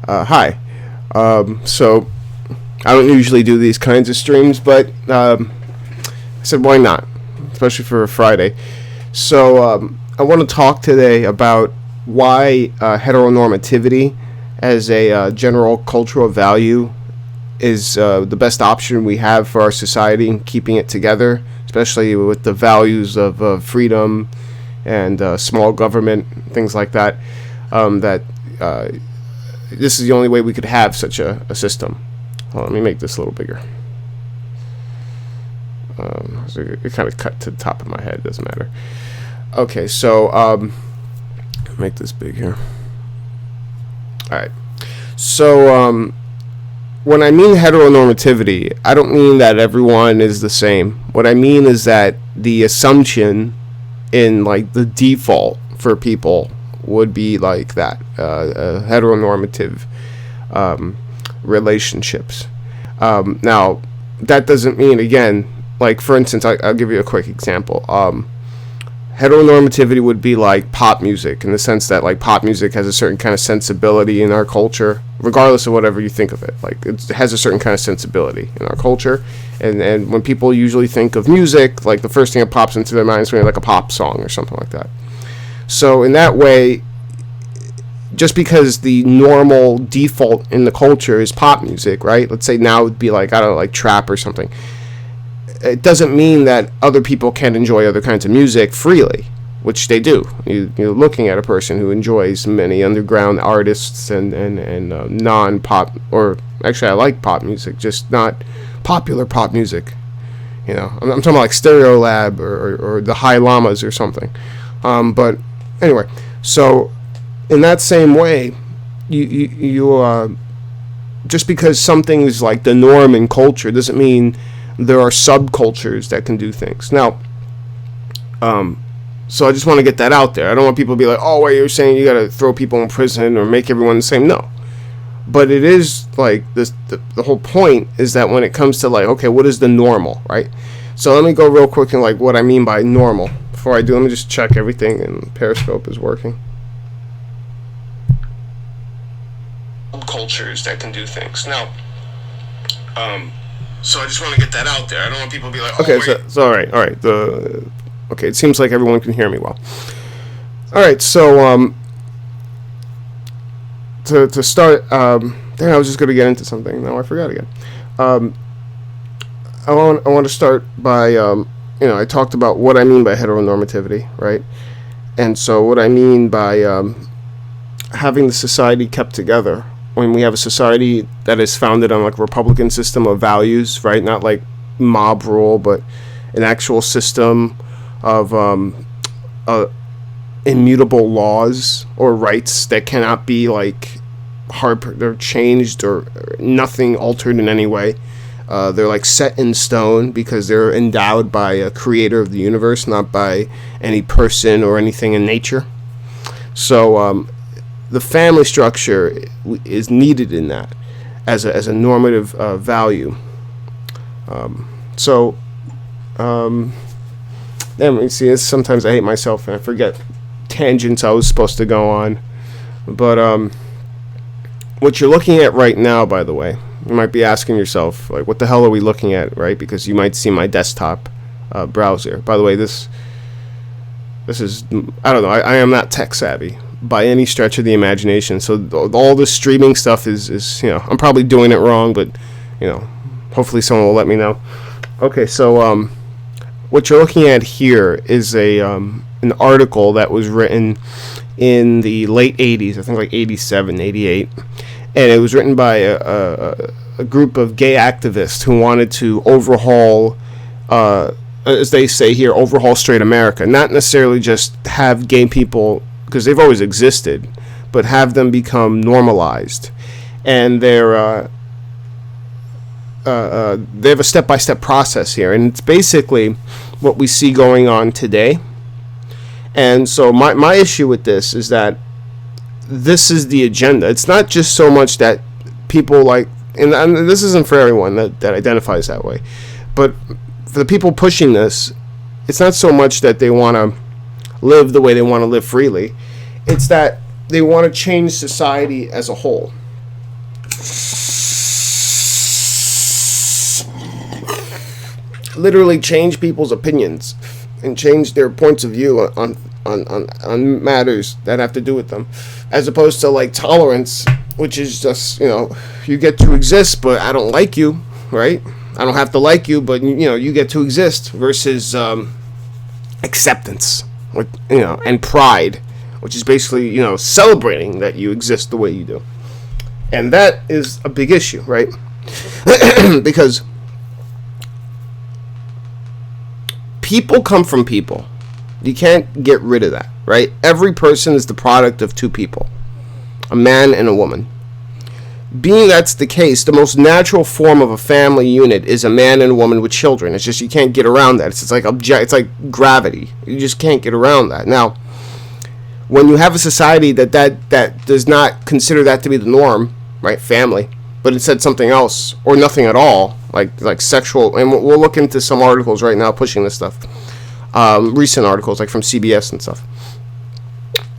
Hi. So I don't usually do these kinds of streams, but I said why not, especially for a Friday. So I want to talk today about why heteronormativity as a general cultural value is the best option we have for our society and keeping it together, especially with the values of freedom and small government, things like that. This is the only way we could have such a system. Well, let me make this a little bigger. So it kind of cut to the top of my head. Doesn't matter. Okay, so make this big here. All right. So when I mean heteronormativity, I don't mean that everyone is the same. What I mean is that the assumption in like the default for people would be like that, heteronormative relationships. Now, that doesn't mean, again, like for instance, I'll give you a quick example. Heteronormativity would be like pop music, in the sense that like pop music has a certain kind of sensibility in our culture, regardless of whatever you think of it. Like it has a certain kind of sensibility in our culture, and when people usually think of music, like the first thing that pops into their mind is maybe like a pop song or something like that. So in that way, just because the normal default in the culture is pop music, right? Let's say now it would be like, I don't know, like trap or something. It doesn't mean that other people can't enjoy other kinds of music freely, which they do. You're looking at a person who enjoys many underground artists and non-pop, or actually I like pop music, just not popular pop music. You know, I'm talking about like Stereolab or the High Llamas or something. But anyway, so in that same way, you just because something is like the norm in culture doesn't mean there are subcultures that can do things. Now, so I just want to get that out there. I don't want people to be like, oh, wait, you're saying you got to throw people in prison or make everyone the same. No. But it is like this. The whole point is that when it comes to like, okay, what is the normal, right? So let me go real quick and like what I mean by normal. Before I do, let me just check everything and Periscope is working. Cultures that can do things. Now, so I just want to get that out there. I don't want people to be like, oh, okay, so all right. Okay, it seems like everyone can hear me well. All right, so to start, I was just going to get into something. No, I forgot again. I want to start by I talked about what I mean by heteronormativity, right? And so what I mean by having the society kept together, when we have a society that is founded on like a Republican system of values, right? Not like mob rule, but an actual system of immutable laws or rights that cannot be like they're changed or nothing altered in any way. They're like set in stone because they're endowed by a creator of the universe, not by any person or anything in nature. So the family structure is needed in that as a normative value. You see, sometimes I hate myself and I forget tangents I was supposed to go on. But what you're looking at right now, by the way, you might be asking yourself, like, what the hell are we looking at, right? Because you might see my desktop browser. By the way, this is, I don't know, I am not tech savvy by any stretch of the imagination. So all this streaming stuff is I'm probably doing it wrong, but, hopefully someone will let me know. Okay, so what you're looking at here is an article that was written in the late 80s, I think like 87, 88. And it was written by a group of gay activists who wanted to overhaul, as they say here, overhaul straight America. Not necessarily just have gay people, because they've always existed, but have them become normalized. And they have a step-by-step process here. And it's basically what we see going on today. And so my issue with this is that this is the agenda. It's not just so much that people like, and this isn't for everyone that identifies that way, but for the people pushing this, it's not so much that they want to live the way they want to live freely. It's that they want to change society as a whole. literally change people's opinions and change their points of view on matters that have to do with them, as opposed to like tolerance, which is just, you get to exist, but I don't like you, right? I don't have to like you, but you get to exist, versus acceptance, and pride, which is basically celebrating that you exist the way you do. And that is a big issue, right? Because people come from people. You can't get rid of that, right? Every person is the product of two people, a man and a woman. Being that's the case, the most natural form of a family unit is a man and a woman with children. It's just, you can't get around that. It's like gravity. You just can't get around that. Now, when you have a society that does not consider that to be the norm, right, family, but it said something else or nothing at all, like sexual, and we'll look into some articles right now pushing this stuff, recent articles like from CBS and stuff.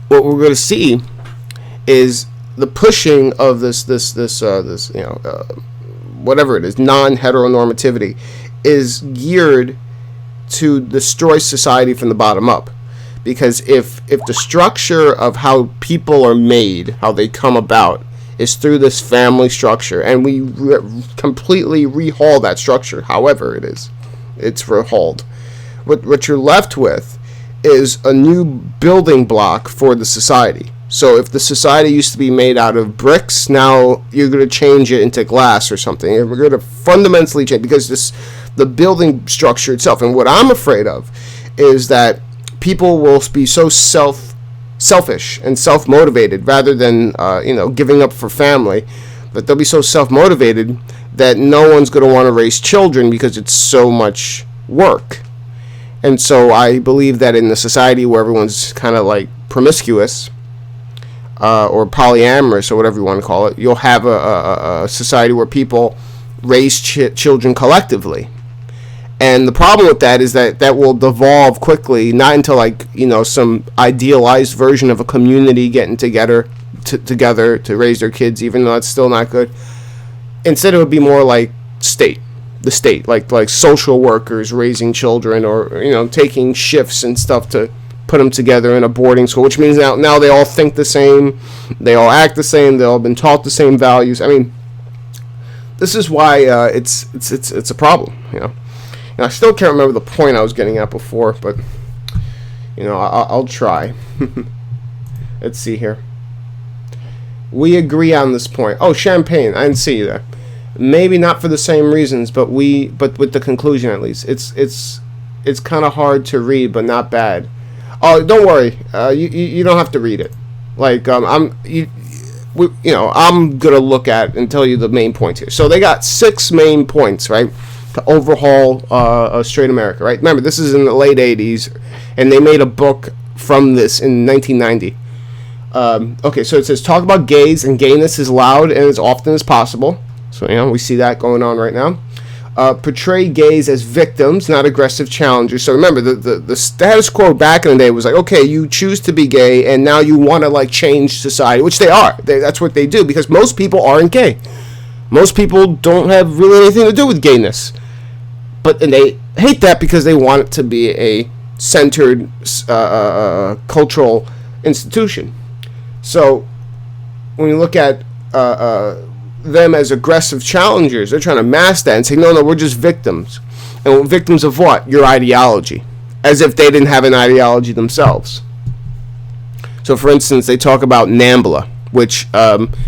What we're going to see is the pushing of this whatever it is, non-heteronormativity, is geared to destroy society from the bottom up. Because if the structure of how people are made, how they come about, is through this family structure, and we completely rehaul that structure, however it's rehauled, what you're left with is a new building block for the society. So if the society used to be made out of bricks, now you're going to change it into glass or something, and we're going to fundamentally change, because the building structure itself. And what I'm afraid of is that people will be so selfish and self-motivated, rather than giving up for family, that they'll be so self-motivated that no one's going to want to raise children because it's so much work. And so I believe that in the society where everyone's kind of like promiscuous, or polyamorous, or whatever you want to call it, you'll have a society where people raise children collectively. And the problem with that is that will devolve quickly, not until some idealized version of a community getting together to raise their kids, even though that's still not good. Instead, it would be more like the state, like social workers raising children, or taking shifts and stuff to put them together in a boarding school, which means now they all think the same, they all act the same, they all been taught the same values. I mean, this is why it's a problem, And I still can't remember the point I was getting at before, but I'll try. Let's see here. We agree on this point. Oh, Champagne, I didn't see you there. Maybe not for the same reasons, but with the conclusion at least. It's kind of hard to read, but not bad. Oh, don't worry. You don't have to read it. I'm gonna look at and tell you the main points here. So they got 6 main points, right, to overhaul straight America, right? Remember, this is in the late 80s, and they made a book from this in 1990. Okay, so it says, talk about gays and gayness as loud and as often as possible. So, we see that going on right now. Portray gays as victims, not aggressive challengers. So remember, the status quo back in the day was like, okay, you choose to be gay, and now you want to change society, which they are. That's what they do, because most people aren't gay. Most people don't have really anything to do with gayness. And they hate that because they want it to be a centered cultural institution. So when you look at them as aggressive challengers, they're trying to mask that and say, no, we're just victims. And victims of what? Your ideology. As if they didn't have an ideology themselves. So, for instance, they talk about NAMBLA, which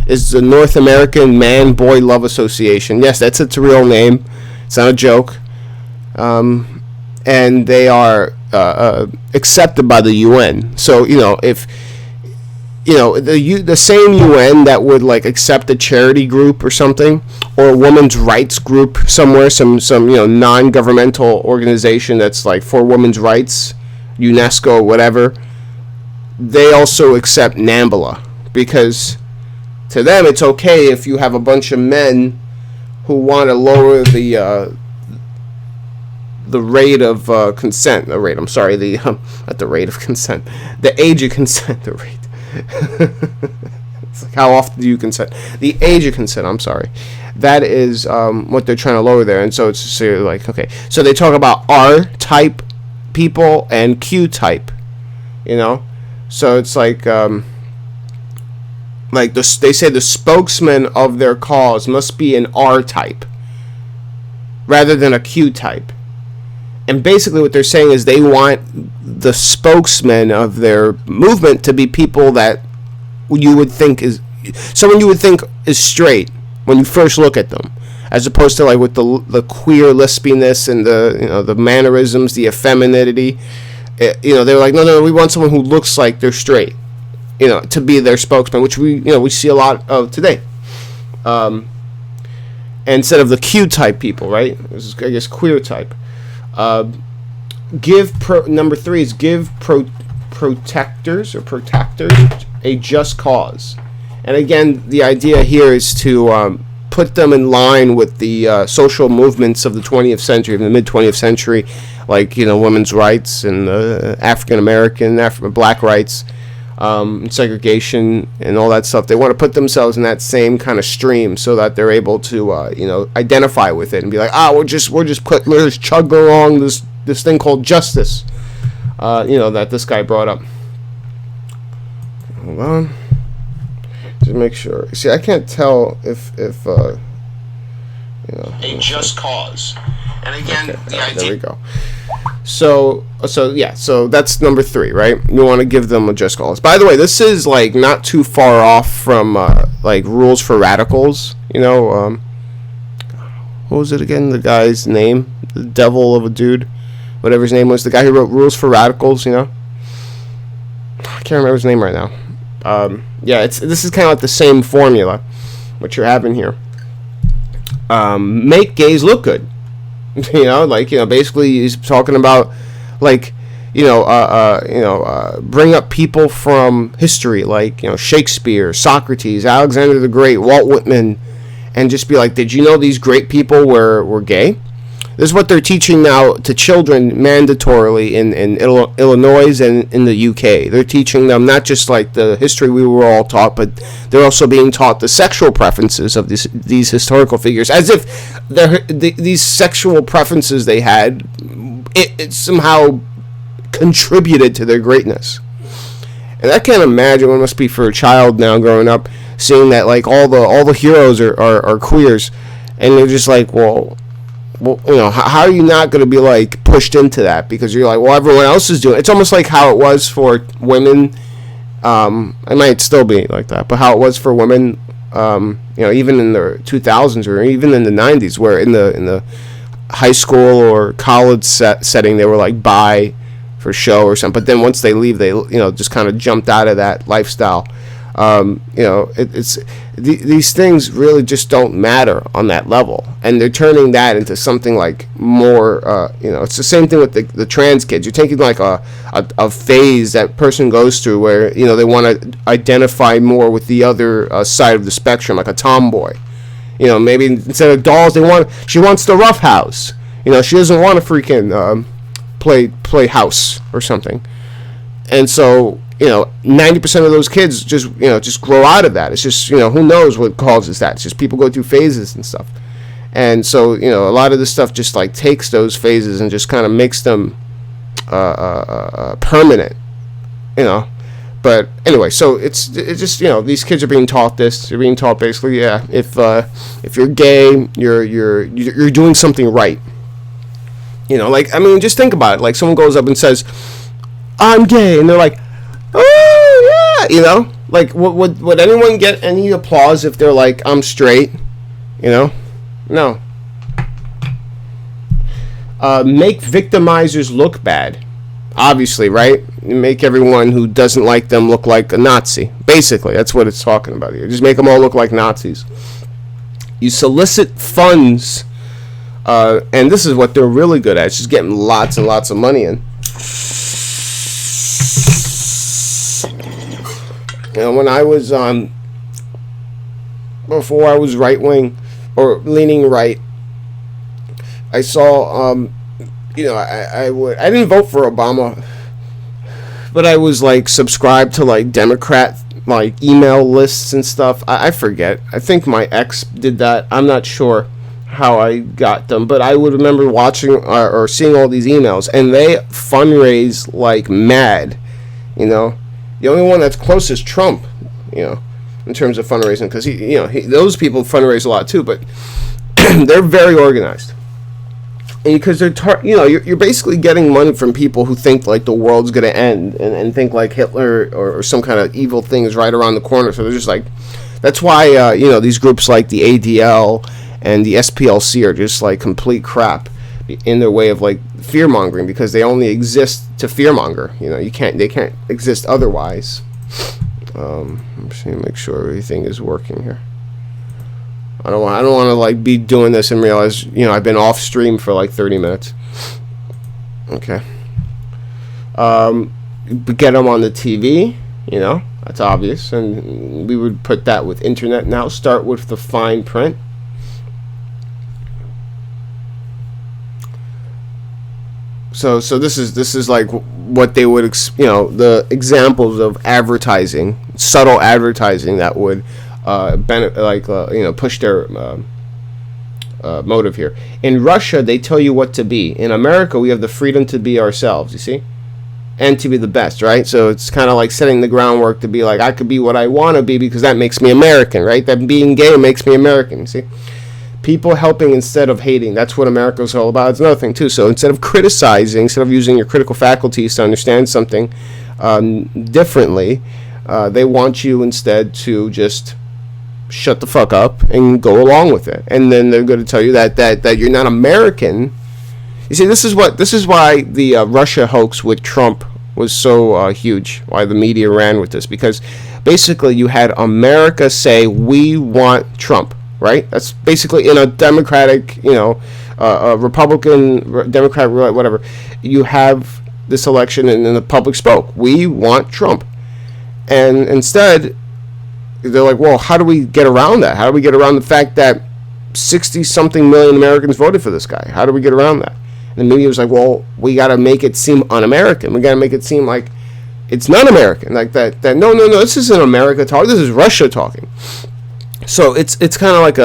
is the North American Man-Boy Love Association. Yes, that's its real name. It's not a joke. And they are accepted by the UN. So, if the same UN that would accept a charity group or something, or a women's rights group somewhere, some non-governmental organization that's for women's rights, UNESCO, whatever, they also accept NAMBLA, because to them it's okay if you have a bunch of men who want to lower the rate of consent. The rate. I'm sorry. Not the rate of consent. The age of consent. The rate. It's like, how often do you consent? The age of consent, I'm sorry. That is what they're trying to lower there. And so it's just like, okay. So they talk about R-type people and Q-type, you know? So it's like they say the spokesman of their cause must be an R-type rather than a Q-type. And basically what they're saying is they want the spokesman of their movement to be people that you would think is someone you would think is straight when you first look at them, as opposed to like with the queer lispiness and the mannerisms, the effeminacy. They're like, no, we want someone who looks like they're straight, to be their spokesman, which we see a lot of today. Instead of the Q type people, right? This is, I guess, queer type. Number 3 is give protectors a just cause. And again, the idea here is to put them in line with the social movements of the 20th century, the mid-20th century, like, women's rights and African American, black rights, segregation and all that stuff. They want to put themselves in that same kind of stream so that they're able to, identify with it and be like, we're just chugging along this thing called justice, that this guy brought up. Hold on. Just make sure. See, I can't tell if a just cause. And again, okay, the idea. There we go. So that's number 3, right? You want to give them a just cause. By the way, this is like not too far off from like Rules for Radicals. What was it again? The guy's name, the devil of a dude, whatever his name was, the guy who wrote Rules for Radicals. I can't remember his name right now. This is kind of like the same formula, what you're having here. Make gays look good. Basically he's talking about, like, bring up people from history, like, Shakespeare, Socrates, Alexander the Great, Walt Whitman, and just be like, did you know these great people were gay? This is what they're teaching now to children mandatorily in Illinois and in the UK. They're teaching them not just like the history we were all taught, but they're also being taught the sexual preferences of these historical figures, as if these sexual preferences they had, it somehow contributed to their greatness. And I can't imagine what it must be for a child now growing up, seeing that like all the heroes are queers, and they're just like, well, how are you not going to be like pushed into that because you're like, well, everyone else is doing it. It's almost like how it was for women. It might still be like that, but how it was for women, even in the 2000s or even in the 90s, where in the high school or college setting they were like bi for show or something. But then once they leave, they just kind of jumped out of that lifestyle. These things really just don't matter on that level, and they're turning that into something like more. It's the same thing with the trans kids. You're taking like a phase that person goes through where they want to identify more with the other side of the spectrum, like a tomboy. Maybe instead of dolls, she wants the rough house. She doesn't want to freaking play house or something, and so. 90% of those kids just grow out of that. It's just, who knows what causes that. It's just people go through phases and stuff. And so, a lot of this stuff just like takes those phases and just kind of makes them permanent, But anyway, so it's just, these kids are being taught this. They're being taught basically, if you're gay, you're doing something right. Just think about it. Like someone goes up and says, I'm gay. And they're like, oh yeah, like would anyone get any applause if they're like, I'm straight? No. Make victimizers look bad. Obviously, right? You make everyone who doesn't like them look like a Nazi. Basically, that's what it's talking about here. Just make them all look like Nazis. You solicit funds, and this is what they're really good at. It's just getting lots and lots of money in. When I was before I was right wing or leaning right, I saw I didn't vote for Obama, but I was like subscribed to like Democrat like email lists and stuff. I forget. I think my ex did that. I'm not sure how I got them, but I would remember watching or seeing all these emails, and they fundraise like mad. You know, the only one that's close is Trump. You know, in terms of fundraising, because those people fundraise a lot too, but they're very organized. Because they're you're basically getting money from people who think like the world's gonna end and think like Hitler or some kind of evil thing is right around the corner. So they're just like, that's why these groups like the ADL and the SPLC are just like complete crap in their way of like fear mongering, because they only exist to fear monger. They can't exist otherwise. I'm just gonna make sure everything is working here. I don't want to like be doing this and realize I've been off stream for like 30 minutes. Okay. Get them on the TV. That's obvious, and we would put that with internet. Now start with the fine print. So this is like what they would the examples of advertising, subtle advertising that would push their motive here. In Russia, they tell you what to be. In America, we have the freedom to be ourselves, you see? And to be the best, right? So it's kind of like setting the groundwork to be like, I could be what I want to be because that makes me American, right? That being gay makes me American, you see? People helping instead of hating. That's what America's all about. It's another thing, too. So instead of criticizing, instead of using your critical faculties to understand something differently, they want you instead to just shut the fuck up and go along with it. And then they're going to tell you that you're not American. You see, this is why the Russia hoax with Trump was so huge, why the media ran with this, because basically you had America say, we want Trump, right? That's basically in a Democratic, Republican, Democrat, whatever. You have this election and then the public spoke, we want Trump. And instead, they're like, well, how do we get around that? How do we get around the fact that 60-something million Americans voted for this guy? How do we get around that? And the media was like, well, we got to make it seem un-American. We got to make it seem like it's not American. Like that no, this isn't America talking. This is Russia talking. So it's kind of like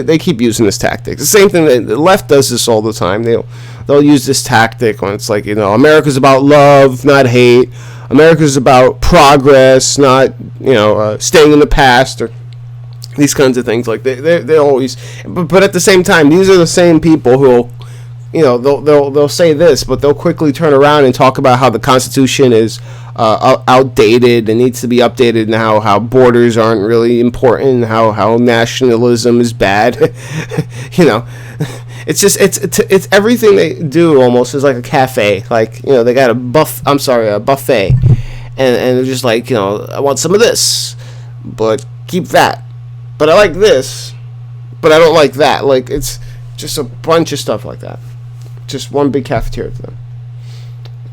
they keep using this tactic. The same thing, the left does this all the time. They'll use this tactic when it's like, America's about love, not hate. America's about progress, not staying in the past, or these kinds of things. Like they always, but at the same time, these are the same people who, they'll say this, but they'll quickly turn around and talk about how the Constitution is outdated and needs to be updated, and how borders aren't really important, how nationalism is bad. It's just it's everything they do almost is like a cafe. Like they got a buffet, and they're just like I want some of this, but keep that. But I like this, but I don't like that. Like it's just a bunch of stuff like that. Just one big cafeteria for them.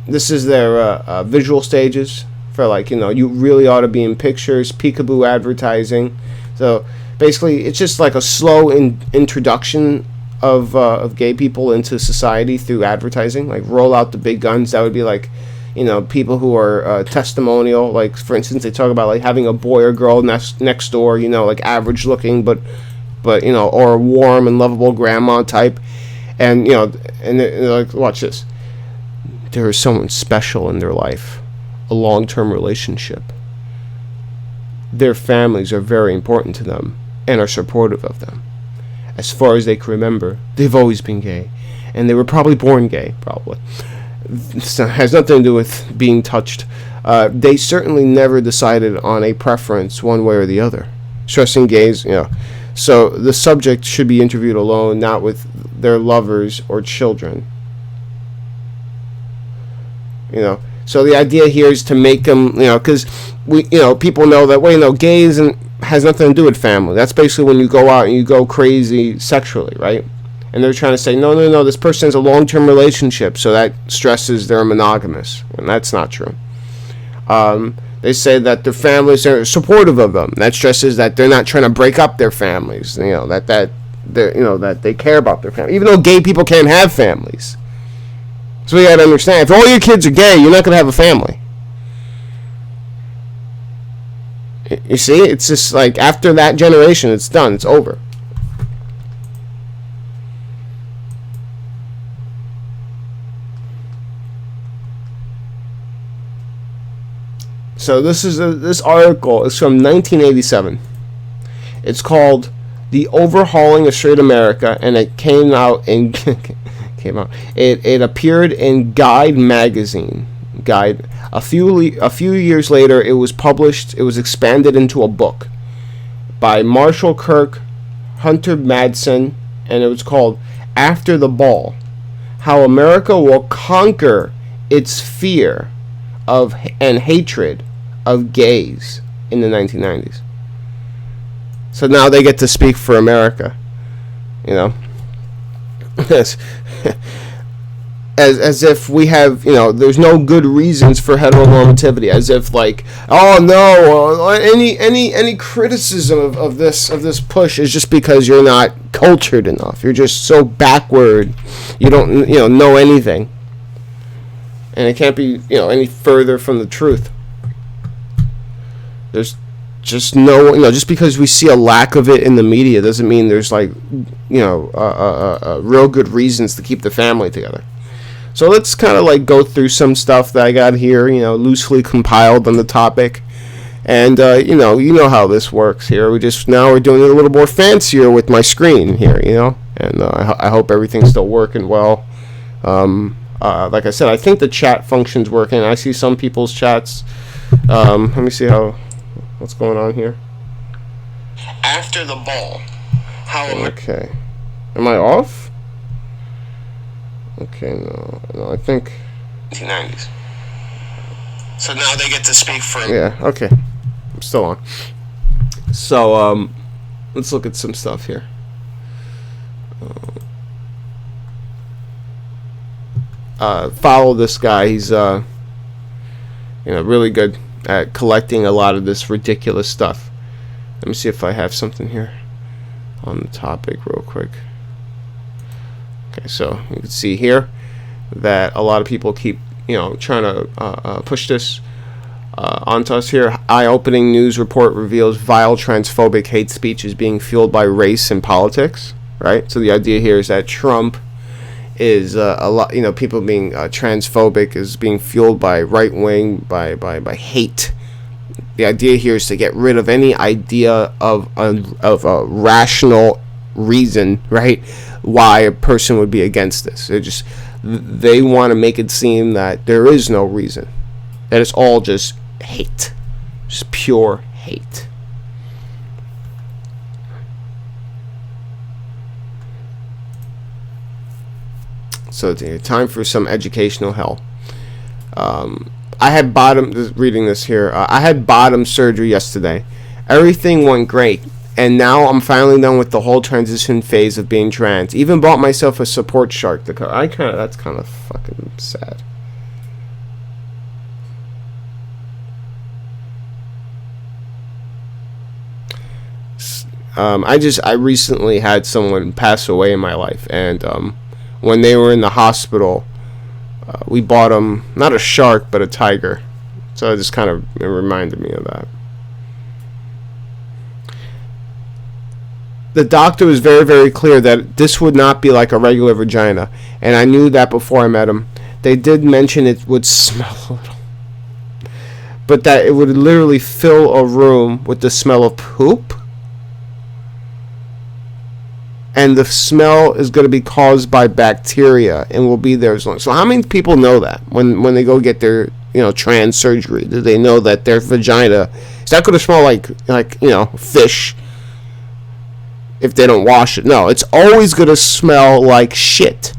This is their visual stages for you really ought to be in pictures, peekaboo advertising. So basically, it's just like a slow introduction of gay people into society through advertising. Like roll out the big guns. That would be like people who are testimonial. Like for instance, they talk about like having a boy or girl next door. Like average looking, but or a warm and lovable grandma type. And and they're like, watch this. There is someone special in their life, a long-term relationship. Their families are very important to them and are supportive of them. As far as they can remember, they've always been gay, and they were probably born gay. Probably this has nothing to do with being touched. They certainly never decided on a preference one way or the other. Stressing gays, So the subject should be interviewed alone, not with their lovers or children. So the idea here is to make them, because people know that gays has nothing to do with family. That's basically when you go out and you go crazy sexually, right? And they're trying to say, no, this person has a long-term relationship, so that stresses they're monogamous, and that's not true. They say that their families are supportive of them. That stresses that they're not trying to break up their families. That they care about their family, even though gay people can't have families. So you gotta understand, if all your kids are gay, you're not gonna have a family. You see, it's just like after that generation, it's done. It's over. So this article is from 1987. It's called "The Overhauling of Straight America," and it came out in It appeared in Guide magazine. Guide. A few years later, it was published. It was expanded into a book by Marshall Kirk, Hunter Madsen, and it was called "After the Ball: How America Will Conquer Its Fear of and Hatred of Gays in the 1990s." So now they get to speak for America, you know. As if we have, there's no good reasons for heteronormativity. As if like, oh no, any criticism of this push is just because you're not cultured enough. You're just so backward. You don't know anything, and it can't be any further from the truth. There's just just because we see a lack of it in the media doesn't mean there's like real good reasons to keep the family together. So let's kind of like go through some stuff that I got here, loosely compiled on the topic. And you know how this works here. We're doing it a little more fancier with my screen here, and I hope everything's still working well. Like I said, I think the chat function's working. I see some people's chats. Let me see what's going on here. After the ball. Okay. Am I off? Okay, no, I think 1990s. So now they get to speak for. Yeah, okay. I'm still on. So, let's look at some stuff here. Follow this guy. He's really good at collecting a lot of this ridiculous stuff. Let me see if I have something here on the topic real quick. Okay, so you can see here that a lot of people keep trying to push this onto us here. Eye-opening news report reveals vile transphobic hate speech is being fueled by race and politics. Right. So the idea here is that Trump is a lot. People being transphobic is being fueled by right wing, by hate. The idea here is to get rid of any idea of a rational reason, right, why a person would be against this. They want to make it seem that there is no reason, that it's all just hate, just pure hate. So time for some educational hell. I had reading this here. I had bottom surgery yesterday. Everything went great. And now I'm finally done with the whole transition phase of being trans. Even bought myself a support shark to cover. That's kind of fucking sad. I recently had someone pass away in my life, and when they were in the hospital, we bought them not a shark but a tiger. So it just kind of reminded me of that. The doctor was very, very clear that this would not be like a regular vagina, and I knew that before I met him. They did mention it would smell a little, but that it would literally fill a room with the smell of poop, and the smell is going to be caused by bacteria and will be there as long. So how many people know that when they go get their trans surgery? Do they know that their vagina is not going to smell like fish? If they don't wash it. No, it's always going to smell like shit.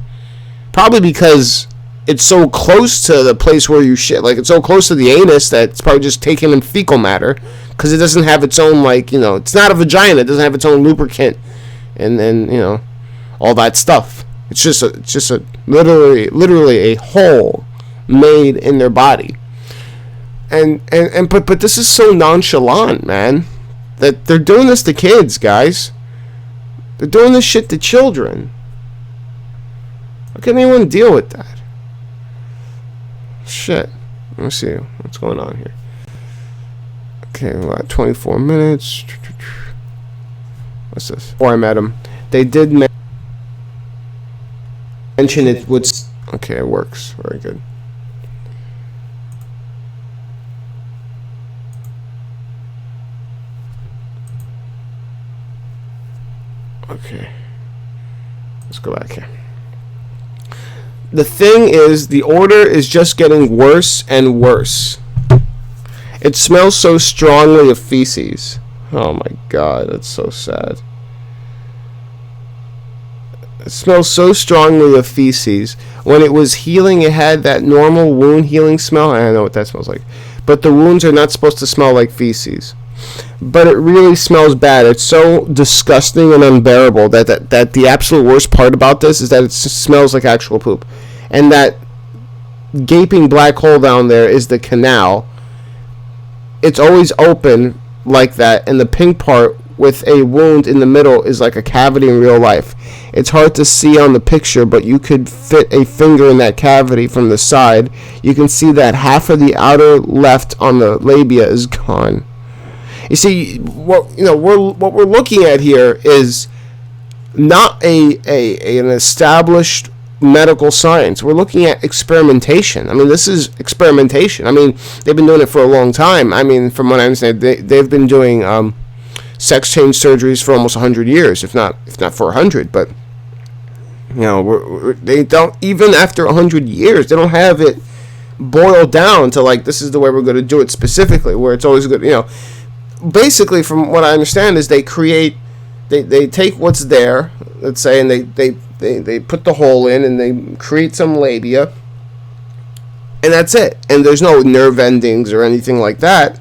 Probably because it's so close to the place where you shit. Like, it's so close to the anus that it's probably just taken in fecal matter. Because it doesn't have its own, it's not a vagina. It doesn't have its own lubricant. And then, all that stuff. It's just a literally a hole made in their body. But this is so nonchalant, man. That they're doing this to kids, guys. They're doing this shit to children. How can anyone deal with that? Shit. Let's see what's going on here. Okay, 24 minutes. What's this? Or I met him. They did mention it would. Okay, it works. Very good. Okay. Let's go back here. The thing is, the odor is just getting worse and worse. It smells so strongly of feces. Oh my god, that's so sad. It smells so strongly of feces. When it was healing, it had that normal wound healing smell. I don't know what that smells like. But the wounds are not supposed to smell like feces. But it really smells bad. It's so disgusting and unbearable that the absolute worst part about this is that it smells like actual poop. And that gaping black hole down there is the canal. It's always open like that, and the pink part with a wound in the middle is like a cavity in real life. It's hard to see on the picture, but you could fit a finger in that cavity from the side. You can see that half of the outer left on the labia is gone. You see, what we're looking at here is not an established medical science. We're looking at experimentation. I mean, this is experimentation. I mean, they've been doing it for a long time. I mean, from what I understand, they've been doing sex change surgeries for almost 100 years, if not for 100. But they don't, even after 100 years, they don't have it boiled down to like, this is the way we're going to do it specifically, where it's always good. Basically, from what I understand, is they take what's there, let's say, and they put the hole in and they create some labia, and that's it. And there's no nerve endings or anything like that.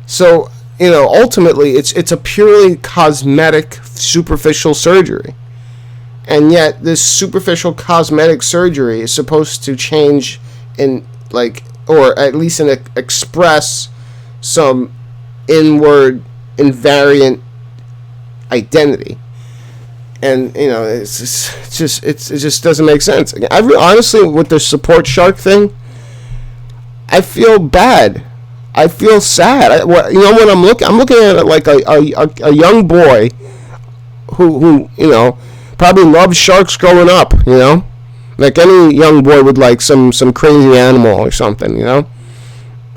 So, ultimately, it's a purely cosmetic, superficial surgery. And yet, this superficial cosmetic surgery is supposed to change or at least express some inward invariant identity. And it just doesn't make sense. Honestly, with the support shark thing, I feel bad. I feel sad. When I'm looking at it like a young boy who probably loved sharks growing up. Like any young boy would like some crazy animal or something.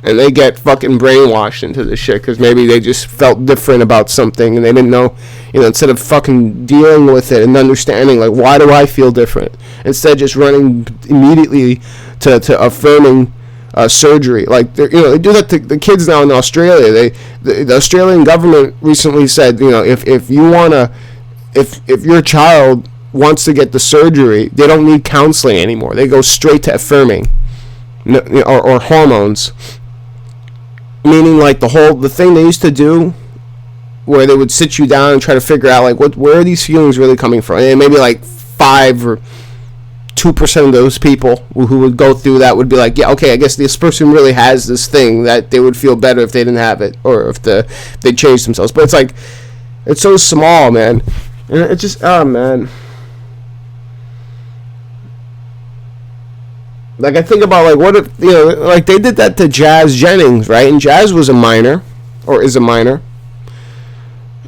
And they get fucking brainwashed into this shit because maybe they just felt different about something and they didn't know, instead of fucking dealing with it and understanding, like, why do I feel different? Instead, just running immediately to affirming surgery. Like, they do that to the kids now in Australia. The Australian government recently said, if your child wants to get the surgery, they don't need counseling anymore. They go straight to affirming or hormones. Meaning, like, the thing they used to do where they would sit you down and try to figure out, like, where are these feelings really coming from? And maybe, like, 5 or 2% of those people who would go through that would be like, yeah, okay, I guess this person really has this thing that they would feel better if they didn't have it, or if they changed themselves. But it's like, it's so small, man. And it just, oh, man. Like, I think about, like, what if, like, they did that to Jazz Jennings, right? And Jazz was a minor, or is a minor.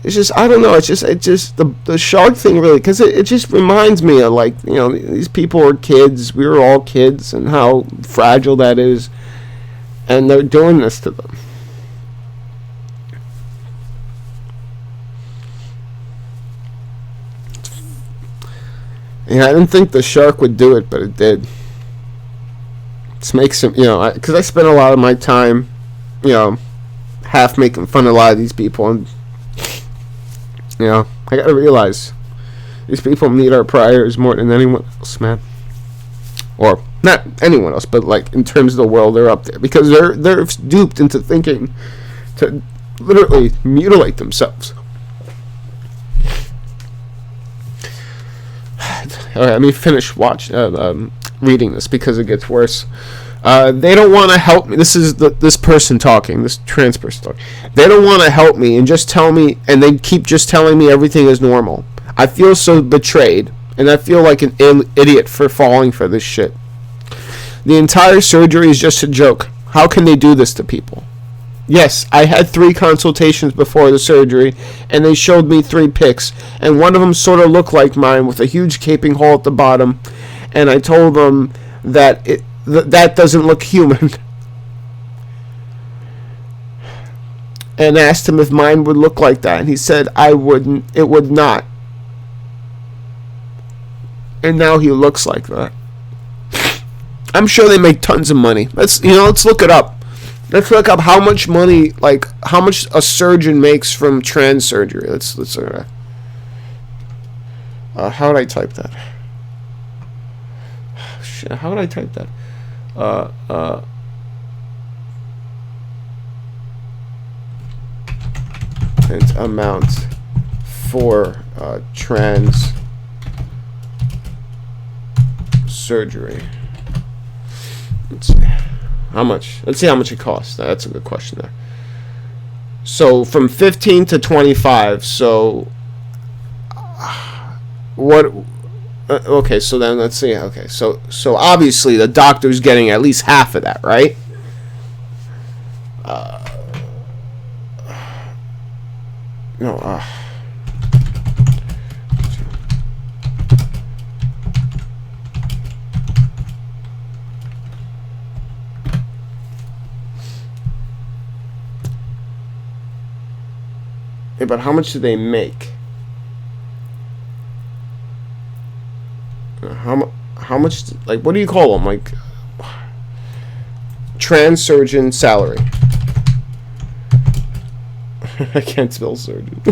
It's just, I don't know, it's just the shark thing, really, because it just reminds me of, like, these people are kids, we were all kids, and how fragile that is, and they're doing this to them. Yeah, I didn't think the shark would do it, but it did. It makes him, because I spent a lot of my time, half making fun of a lot of these people, and, I gotta realize, these people need our prayers more than anyone else, man. Or, not anyone else, but, like, in terms of the world, they're up there, because they're duped into thinking to literally mutilate themselves. Alright, let me finish reading this because it gets worse. They don't want to help me. This is this person talking, this trans person talking. They don't want to help me and just tell me, and they keep just telling me everything is normal. I feel so betrayed, and I feel like an idiot for falling for this shit. The entire surgery is just a joke. How can they do this to people? Yes, I had 3 consultations before the surgery, and they showed me 3 pics, and one of them sort of looked like mine with a huge gaping hole at the bottom, and I told them that that doesn't look human, and asked him if mine would look like that, and he said I wouldn't. It would not, and now he looks like that. I'm sure they make tons of money. Let's look it up. Let's look up how much money, like how much a surgeon makes from trans surgery. Let's look at that. How would I type that? Shit, how would I type that? And amount for trans surgery. Let's see. How much? Let's see how much it costs. That's a good question there. So from 15 to 25. So what? Okay. So then let's see. Okay. So obviously the doctor's getting at least half of that, right? No. Yeah, but how much do they make? How much? Like, what do you call them? Like, trans surgeon salary. I can't spell surgeon.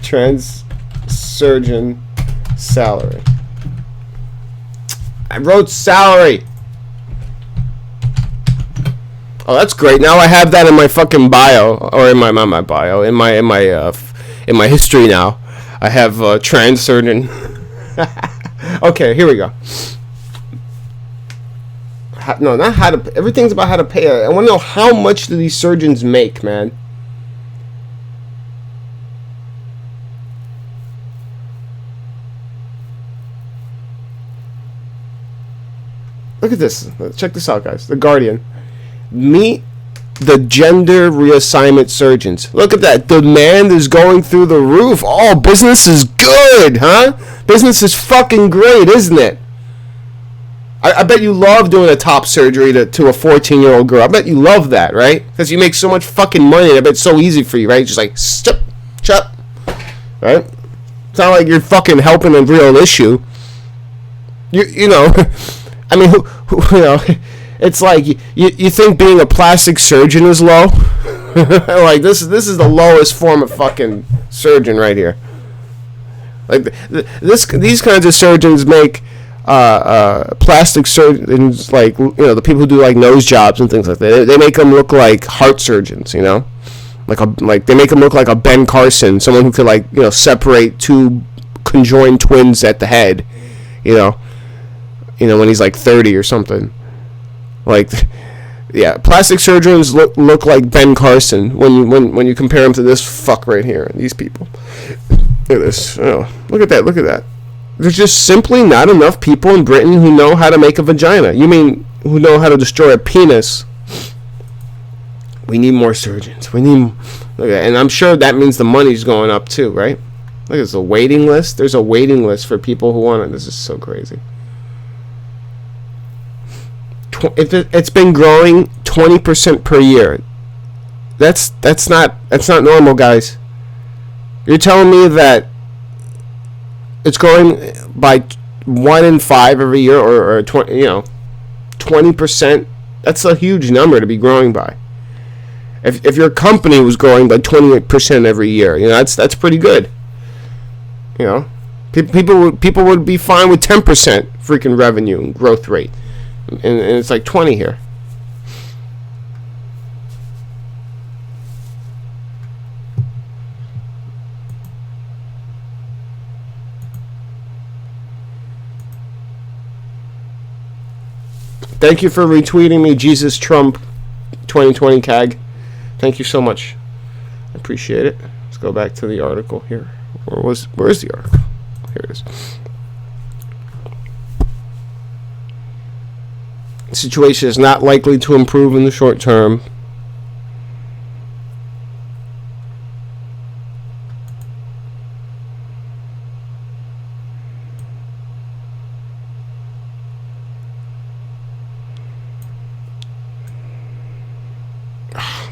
Trans surgeon salary. I wrote salary. Oh, that's great. Now I have that in my fucking bio, or in my not my bio, in my history. Now I have trans surgeon. Okay, here we go. No, not how to. Everything's about how to pay. I want to know how much do these surgeons make, man. Look at this. Check this out, guys. The Guardian. Meet the gender reassignment surgeons. Look at that. Demand is going through the roof. Oh, business is good, huh? Business is fucking great, isn't it? I bet you love doing a top surgery to a 14-year-old girl. I bet you love that, right? Because you make so much fucking money. I bet it's so easy for you, right? Just like, shut, right? It's not like you're fucking helping a real issue. You know, I mean, who you know... It's like you think being a plastic surgeon is low. Like this is the lowest form of fucking surgeon right here. Like these kinds of surgeons make plastic surgeons, like, you know, the people who do like nose jobs and things like that. They make them look like heart surgeons, you know, like they make them look like a Ben Carson, someone who could, like, you know, separate 2 conjoined twins at the head, you know, when he's like 30 or something. Like, yeah, plastic surgeons look like Ben Carson when you compare them to this fuck right here. These people. Look at this. Oh, look at that. There's just simply not enough people in Britain who know how to make a vagina. You mean who know how to destroy a penis? We need more surgeons. Look at that. And I'm sure that means the money's going up too, right? Look, there's a waiting list. There's a waiting list for people who want it. This is so crazy. It's been growing 20% per year. That's not normal, guys. You're telling me that it's growing by 1 in 5 every year, or 20, you know, 20%? That's a huge number to be growing by. If your company was growing by 28% every year, you know, that's pretty good. You know, people would be fine with 10% freaking revenue and growth rate. And it's like 20 here. Thank you for retweeting me, Jesus Trump 2020 CAG. Thank you so much. I appreciate it. Let's go back to the article here. Where's the article? Here it is. The situation is not likely to improve in the short term.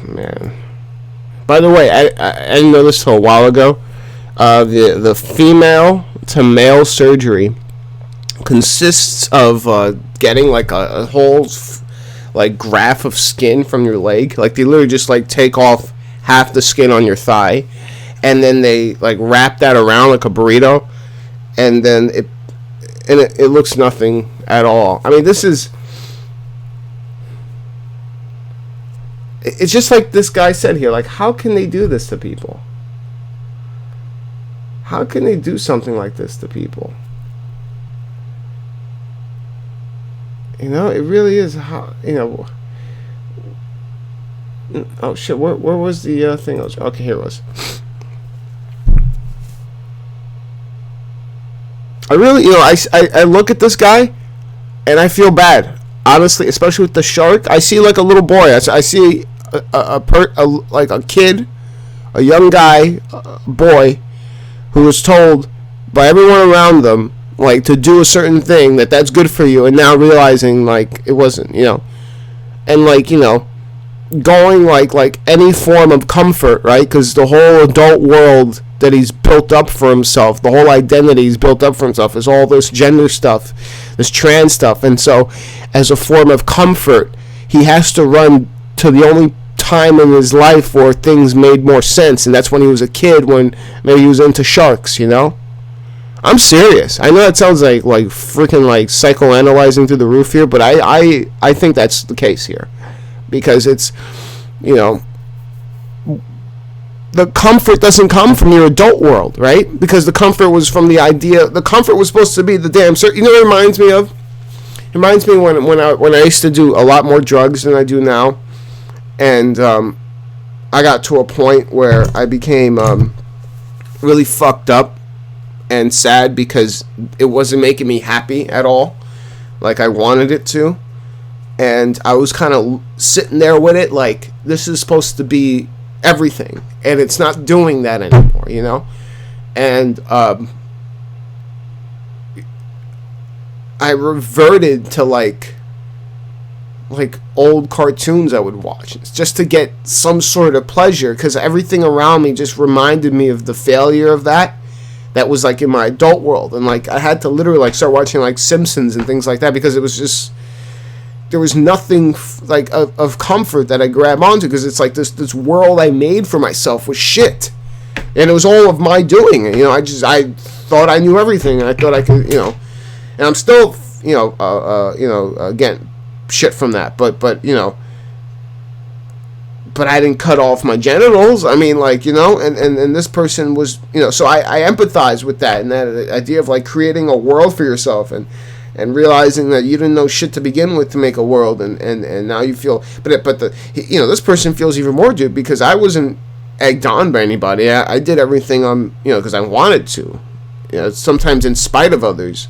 man. By the way, I didn't know this till a while ago. The female to male surgery consists of getting like a whole like graft of skin from your leg. Like they literally just like take off half the skin on your thigh, and then they like wrap that around like a burrito, and then it looks nothing at all. I mean, it's just like this guy said here. Like, how can they do this to people? How can they do something like this to people? You know, it really is. How, you know. Oh shit! Where was the thing? Okay, here it was. I really, you know, I look at this guy, and I feel bad. Honestly, especially with the shark, I see like a little boy. I see like a kid, a young guy, a boy, who was told by everyone around them like to do a certain thing that's good for you, and now realizing like it wasn't, you know, and like, you know, going like any form of comfort, right? Because the whole adult world that he's built up for himself, the whole identity he's built up for himself is all this gender stuff, this trans stuff, and so as a form of comfort, he has to run to the only time in his life where things made more sense, and that's when he was a kid, when maybe he was into sharks, you know? I'm serious. I know that sounds like freaking like psychoanalyzing through the roof here, but I think that's the case here. Because it's, you know, the comfort doesn't come from your adult world, right? Because the comfort was from the idea, the comfort was supposed to be the damn, you know what it reminds me of? It reminds me when I used to do a lot more drugs than I do now. And I got to a point where I became really fucked up and sad because it wasn't making me happy at all, like I wanted it to. And I was kind of sitting there with it like, this is supposed to be everything, and it's not doing that anymore, you know? And I reverted to like old cartoons I would watch just to get some sort of pleasure, because everything around me just reminded me of the failure of that was like in my adult world. And like I had to literally like start watching like Simpsons and things like that, because it was just, there was nothing like of comfort that I grabbed onto, because it's like this world I made for myself was shit, and it was all of my doing. You know, I thought I knew everything, and I thought I could, you know, and I'm still, you know, again, shit from that, but you know, but I didn't cut off my genitals. I mean, like, you know, and this person was, you know, so I empathize with that, and that idea of like creating a world for yourself, and realizing that you didn't know shit to begin with to make a world, and now you feel, but the, you know, this person feels even more, dude, because I wasn't egged on by anybody. I did everything on, you know, because I wanted to, you know, sometimes in spite of others.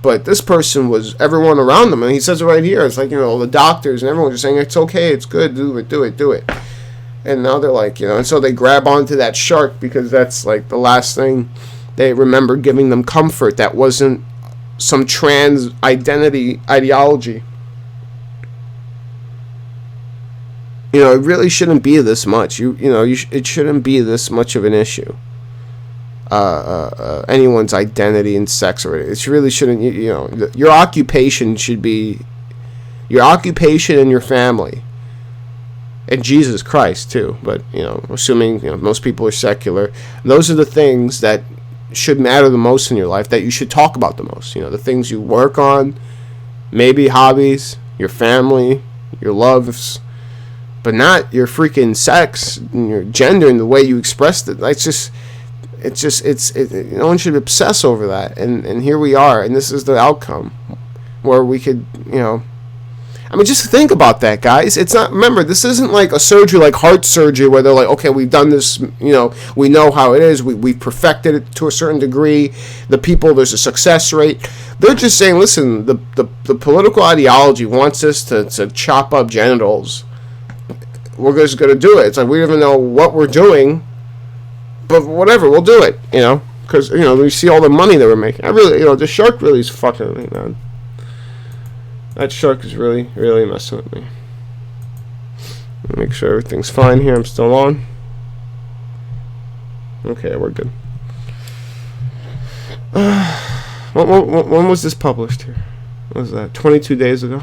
But this person was everyone around them, and he says it right here. It's like, you know, the doctors and everyone just saying it's okay, it's good, do it. And now they're like, you know, and so they grab onto that shark because that's like the last thing they remember giving them comfort. That wasn't some trans identity ideology. You know, it really shouldn't be this much. It shouldn't be this much of an issue. Anyone's identity and sex, or it really shouldn't. You know, your occupation should be your occupation and your family, and Jesus Christ too. But you know, assuming, you know, most people are secular, those are the things that should matter the most in your life, that you should talk about the most. You know, the things you work on, maybe hobbies, your family, your loves, but not your freaking sex and your gender and the way you express it. No one should obsess over that. And here we are, and this is the outcome where we could, you know, I mean, just think about that, guys. It's not, remember, this isn't like a surgery like heart surgery where they're like, okay, we've done this, you know, we know how it is, we've perfected it to a certain degree, there's a success rate. They're just saying, listen, the political ideology wants us to chop up genitals. We're just going to do it. It's like, we don't even know what we're doing, but whatever, we'll do it, you know, because, you know, we see all the money that we're making. I really, you know, the shark really is fucking me, man. That shark is really, really messing with me. Make sure everything's fine here. I'm still on. Okay, we're good. When was this published here? What was that? 22 days ago?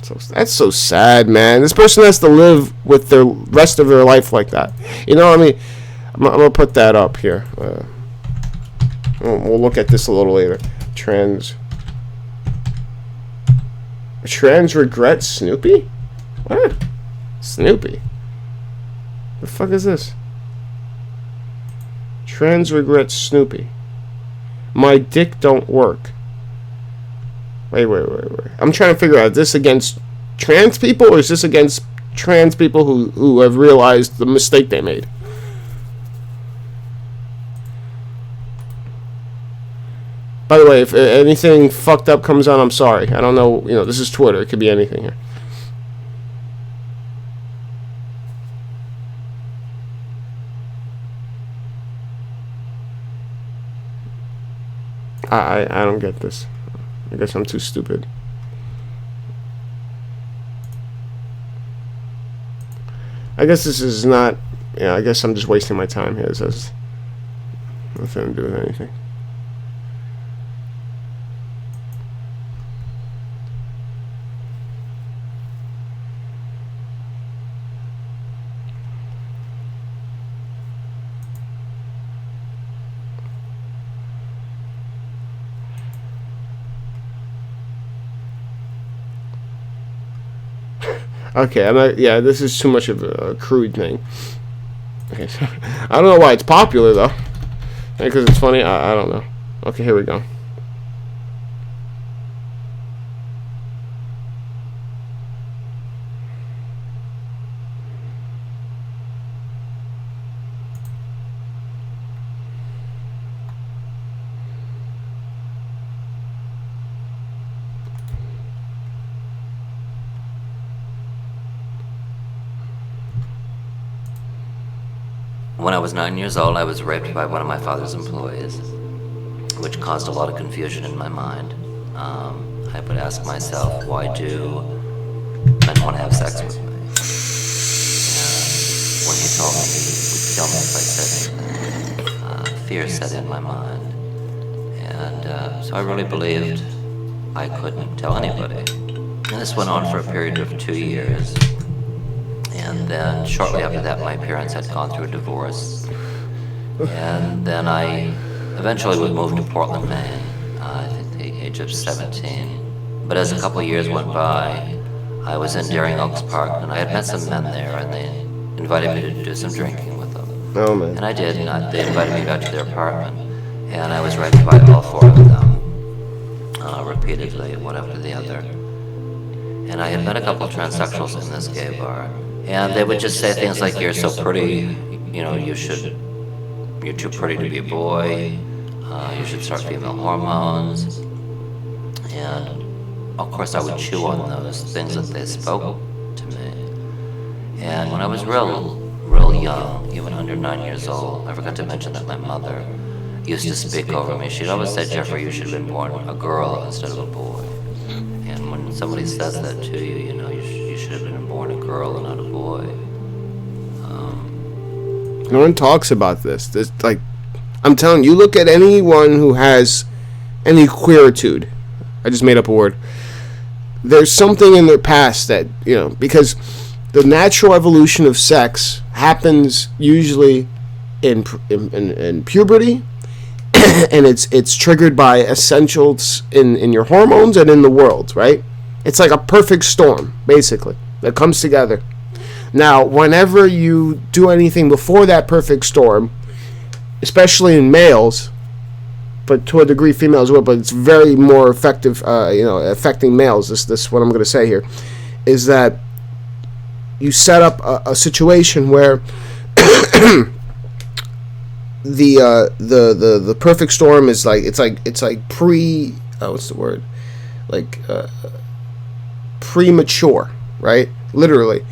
So that's so sad, man. This person has to live with the rest of their life like that. You know, I mean, I'm gonna put that up here. We'll look at this a little later. Trans regret Snoopy? What? Snoopy? The fuck is this? Trans regret Snoopy. My dick don't work. Wait. I'm trying to figure out, is this against trans people, or is this against trans people who have realized the mistake they made? By the way, if anything fucked up comes on, I'm sorry. I don't know, this is Twitter. It could be anything here. I don't get this. I guess I'm too stupid. I guess this is not... Yeah, I guess I'm just wasting my time here. This has nothing to do with anything. Okay, this is too much of a crude thing. Okay, so, I don't know why it's popular, though. Because it's funny? I don't know. Okay, here we go. When I was 9 years old, I was raped by one of my father's employees, which caused a lot of confusion in my mind. I would ask myself, why do men want to have sex with me? And when he told me he would kill me if I said anything, fear set in my mind. And so I really believed I couldn't tell anybody. And this went on for a period of 2 years. And then shortly after that, my parents had gone through a divorce. And then I eventually would move to Portland, Maine, I think the age of 17. But as a couple of years went by, I was in Daring Oaks Park, and I had met some men there, and they invited me to do some drinking with them. Oh, man. And I did, and they invited me back to their apartment. And I was raped by all four of them, repeatedly, one after the other. And I had met a couple of transsexuals in this gay bar. And they would just say things like, you're so pretty, you're too pretty to be a boy, you should start female hormones. And of course I would chew on those things that they spoke to me. And when I was real young, even under 9 years old, I forgot to mention that my mother used to speak over me. She'd always say, Jeffrey, you should have been born a girl instead of a boy. And when somebody says that to you, you should have been born a girl and not a boy. No one talks about this. I'm telling you, look at anyone who has any queeritude. I just made up a word. There's something in their past that, because the natural evolution of sex happens usually in puberty, and it's triggered by essentials in your hormones and in the world, right? It's like a perfect storm, basically, that comes together. Now, whenever you do anything before that perfect storm, especially in males, but to a degree females will, but it's very more effective, affecting males, this what I'm going to say here, is that you set up a situation where the perfect storm is premature, right? Literally.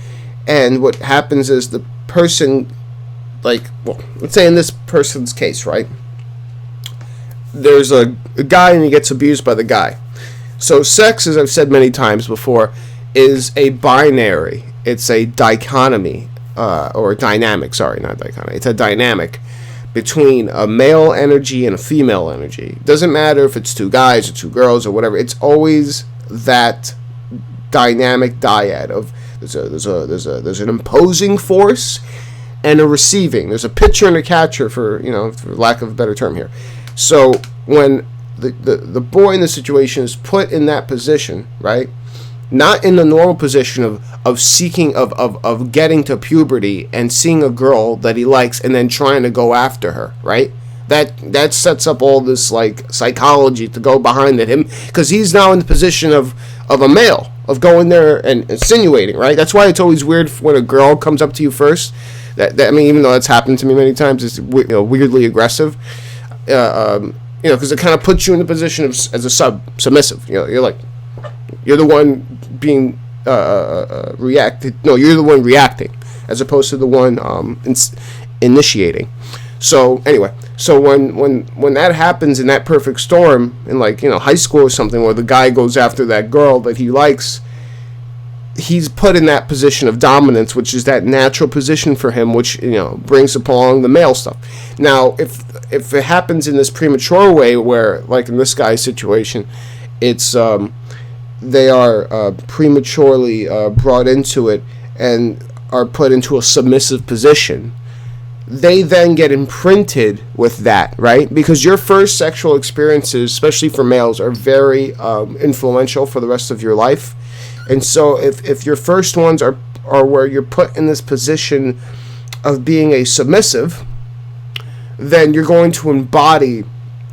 And what happens is the person, let's say in this person's case, right? There's a guy and he gets abused by the guy. So sex, as I've said many times before, is a binary. it's a dichotomy, or a dynamic. Sorry, not dichotomy. It's a dynamic between a male energy and a female energy. It doesn't matter if it's two guys or two girls or whatever. It's always that dynamic dyad of there's an imposing force and a receiving. There's a pitcher and a catcher, for lack of a better term here. So when the boy in the situation is put in that position, right? Not in the normal position of seeking, of getting to puberty and seeing a girl that he likes and then trying to go after her, right? That sets up all this like psychology to go behind it, him, because he's now in the position of a male, of going there and insinuating, right? That's why it's always weird when a girl comes up to you first. That I mean, even though that's happened to me many times, it's weirdly aggressive. Because it kind of puts you in the position of as a submissive. You're like, you're the one being reacted. No, you're the one reacting, as opposed to the one initiating. So anyway, so when that happens in that perfect storm in high school or something, where the guy goes after that girl that he likes, he's put in that position of dominance, which is that natural position for him, which brings along the male stuff. Now, if it happens in this premature way, where like in this guy's situation, it's they are prematurely brought into it and are put into a submissive position, they then get imprinted with that, right? Because your first sexual experiences, especially for males, are very influential for the rest of your life. And so if your first ones are where you're put in this position of being a submissive, then you're going to embody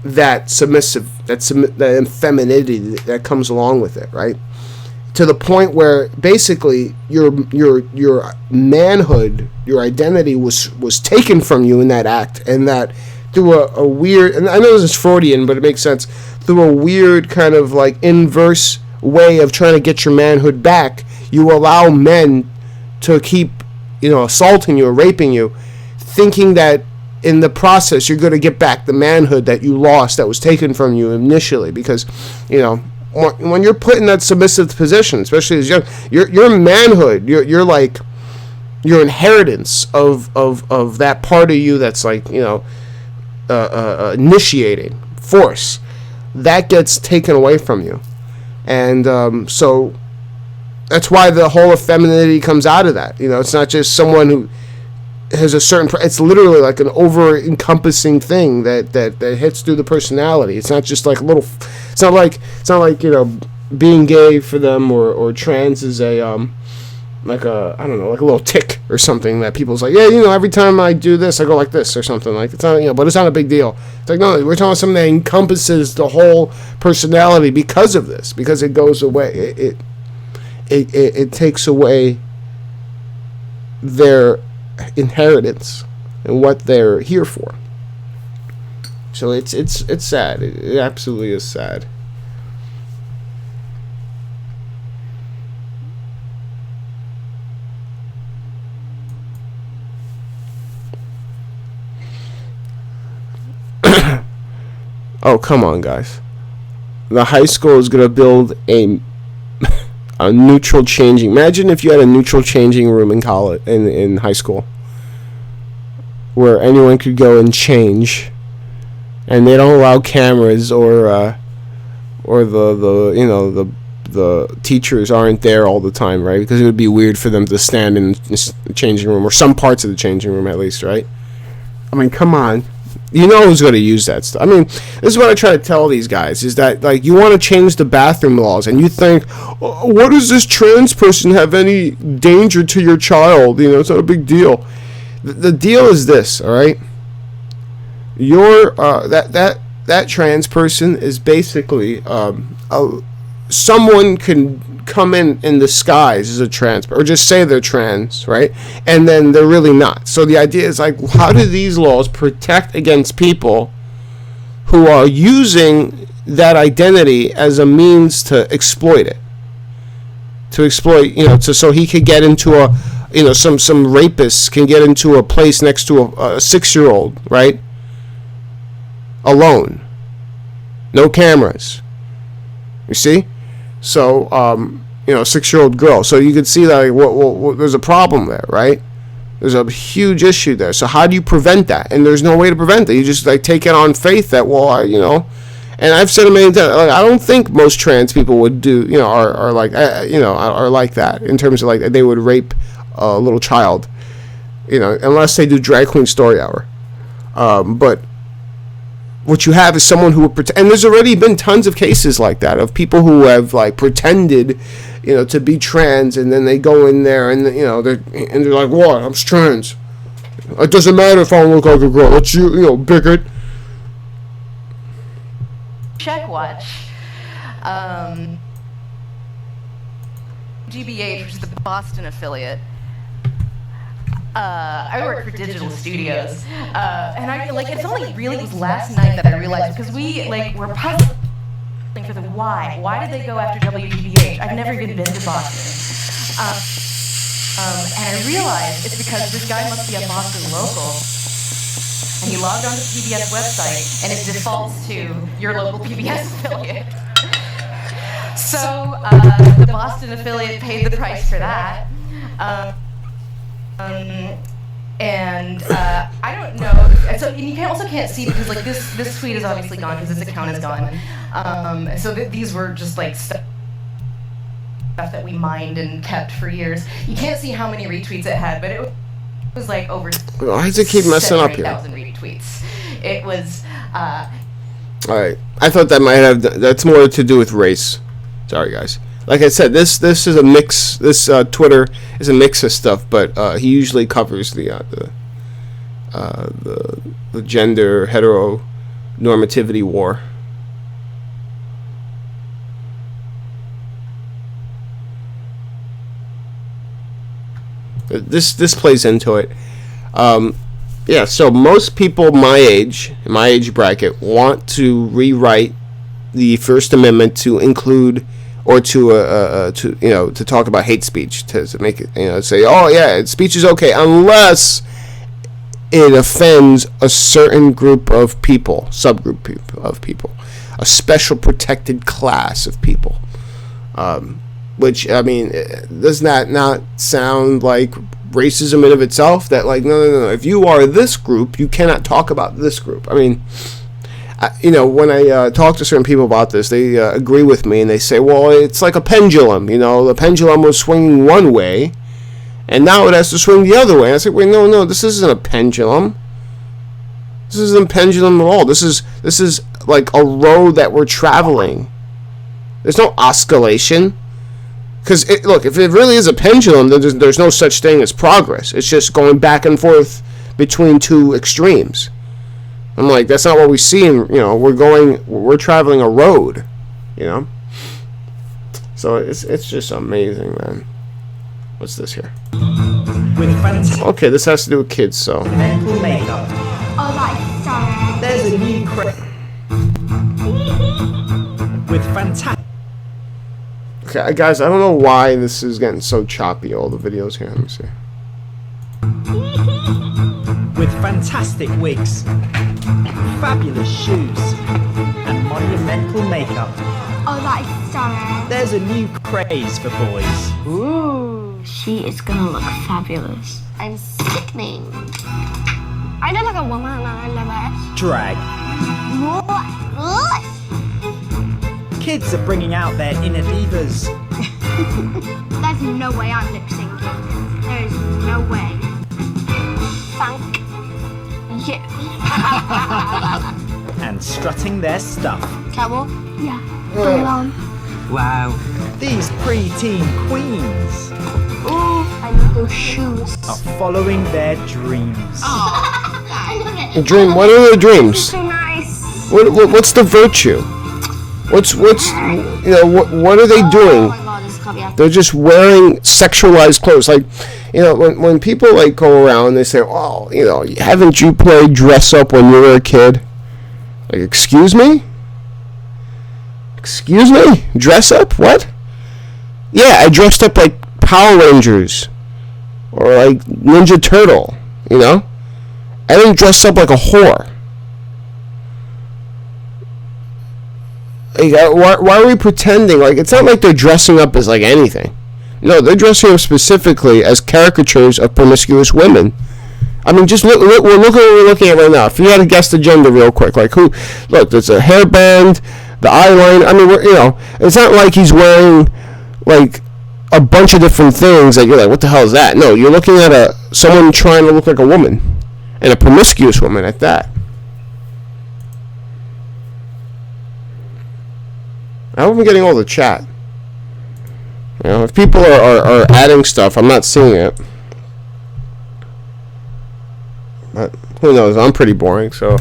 that submissive, that femininity that comes along with it, right? To the point where basically your manhood, your identity was taken from you in that act, and that through a weird, and I know this is Freudian, but it makes sense, through a weird kind of like inverse way of trying to get your manhood back, you allow men to keep assaulting you or raping you, thinking that in the process you're going to get back the manhood that you lost, that was taken from you initially. Because when you're put in that submissive position, especially as young, your manhood, your like your inheritance of that part of you that's like initiating force, that gets taken away from you. And so that's why the whole of femininity comes out of that. It's not just someone who has a certain, it's literally like an over-encompassing thing that hits through the personality. It's not just like a little, it's not like being gay for them or trans is a like a, I don't know, like a little tick or something that people's like, yeah, every time I do this I go like this or something. Like, it's not, but it's not a big deal. It's like, no, we're talking about something that encompasses the whole personality because of this, because it goes away, it takes away their inheritance and what they're here for. So it's sad. It absolutely is sad. Oh, come on, guys. The high school is going to build a neutral changing. Imagine if you had a neutral changing room in college, in high school, where anyone could go and change, and they don't allow cameras or the teachers aren't there all the time, right? Because it would be weird for them to stand in the changing room, or some parts of the changing room at least, right? I mean, come on. Who's going to use that stuff. I mean, this is what I try to tell these guys, is that, like, you want to change the bathroom laws, and you think, oh, what does this trans person have any danger to your child? It's not a big deal. The deal is this, all right? That trans person is basically someone can come in disguise as a trans, or just say they're trans, right? And then they're really not. So the idea is, like, how do these laws protect against people who are using that identity as a means to exploit it? To exploit, so he could get into a, some rapists can get into a place next to a 6-year-old, right? Alone. No cameras. You see? So, 6-year-old girl. So you could see that what there's a problem there, right? There's a huge issue there. So how do you prevent that? And there's no way to prevent it. You just like take it on faith that, and I've said it many times. Like, I don't think most trans people would do, are like, are like that in terms of like they would rape a little child, unless they do drag queen story hour. But what you have is someone who would pretend, and there's already been tons of cases like that of people who have like pretended, to be trans, and then they go in there and they're like, what? I'm trans. It doesn't matter if I don't look like a girl. It's you, bigot. Check watch. GBH, which is the Boston affiliate. I work for Digital Studios, and it's only really was last night that I realized, because we were puzzling for the why. Why did they go after WGBH? I've never even been to Boston, and I realized it's because this guy must be a Boston local, and he logged onto the PBS website, and it defaults to your local PBS affiliate. So the Boston affiliate paid the price for that. I don't know. So you also can't see, because this tweet is obviously gone because this account is gone. So these were just stuff that we mined and kept for years. You can't see how many retweets it had, but it was over. Why does it keep messing up here? 7,000 retweets. It was. All right, I thought that might have. That's more to do with race. Sorry, guys. Like I said, this is a mix. This Twitter is a mix of stuff, but he usually covers the gender heteronormativity war. This plays into it. Yeah. So most people my age bracket, want to rewrite the First Amendment to include, or to talk about hate speech, to make it, say, oh yeah, speech is okay unless it offends a certain group of people, subgroup of people, a special protected class of people. Which, I mean, does that not sound like racism in of itself? That no, if you are this group, you cannot talk about this group. I mean, when I talk to certain people about this, they agree with me, and they say, well, it's like a pendulum. The pendulum was swinging one way, and now it has to swing the other way. And I say, wait, no, this isn't a pendulum. This isn't a pendulum at all. This is like a road that we're traveling. There's no oscillation. Because, look, if it really is a pendulum, then there's no such thing as progress. It's just going back and forth between two extremes. I'm like, that's not what we see. We're traveling a road, So it's just amazing, man. What's this here? Okay, this has to do with kids, so. Mental makeup. There's a new with fantastic. Okay, guys, I don't know why this is getting so choppy, all the videos here. Let me see. With fantastic wigs, fabulous shoes, and monumental makeup. Oh, that is stunning. There's a new craze for boys. Ooh, she is gonna look fabulous. I'm sickening. I don't look a woman, I love it. Drag. What? Kids are bringing out their inner divas. There's no way I'm lip syncing. There is no way. Thank you. And strutting their stuff. Cowboy? Yeah. Bring it on. Wow. These pre-teen queens Ooh, I need those shoes. are following their dreams. I love it. Dream? What are their dreams? So nice. What's the virtue? What are they doing? Oh my god, this can't be happening. They're just wearing sexualized clothes. When people go around, they say, "Oh, haven't you played dress up when you were a kid?" Like, excuse me? Excuse me? Dress up? What? Yeah, I dressed up like Power Rangers or like Ninja Turtle. I didn't dress up like a whore. Why are we pretending? Like, it's not like they're dressing up as like anything. No, they're dressing up specifically as caricatures of promiscuous women. I mean, just look at what we're looking at right now. If you had to guess the gender real quick, like who? Look, there's a hairband, the eyeliner. I mean, it's not like he's wearing like a bunch of different things that you're like, what the hell is that? No, you're looking at someone trying to look like a woman, and a promiscuous woman at that. I hope I'm getting all the chat. If people are adding stuff, I'm not seeing it. But who knows? I'm pretty boring, so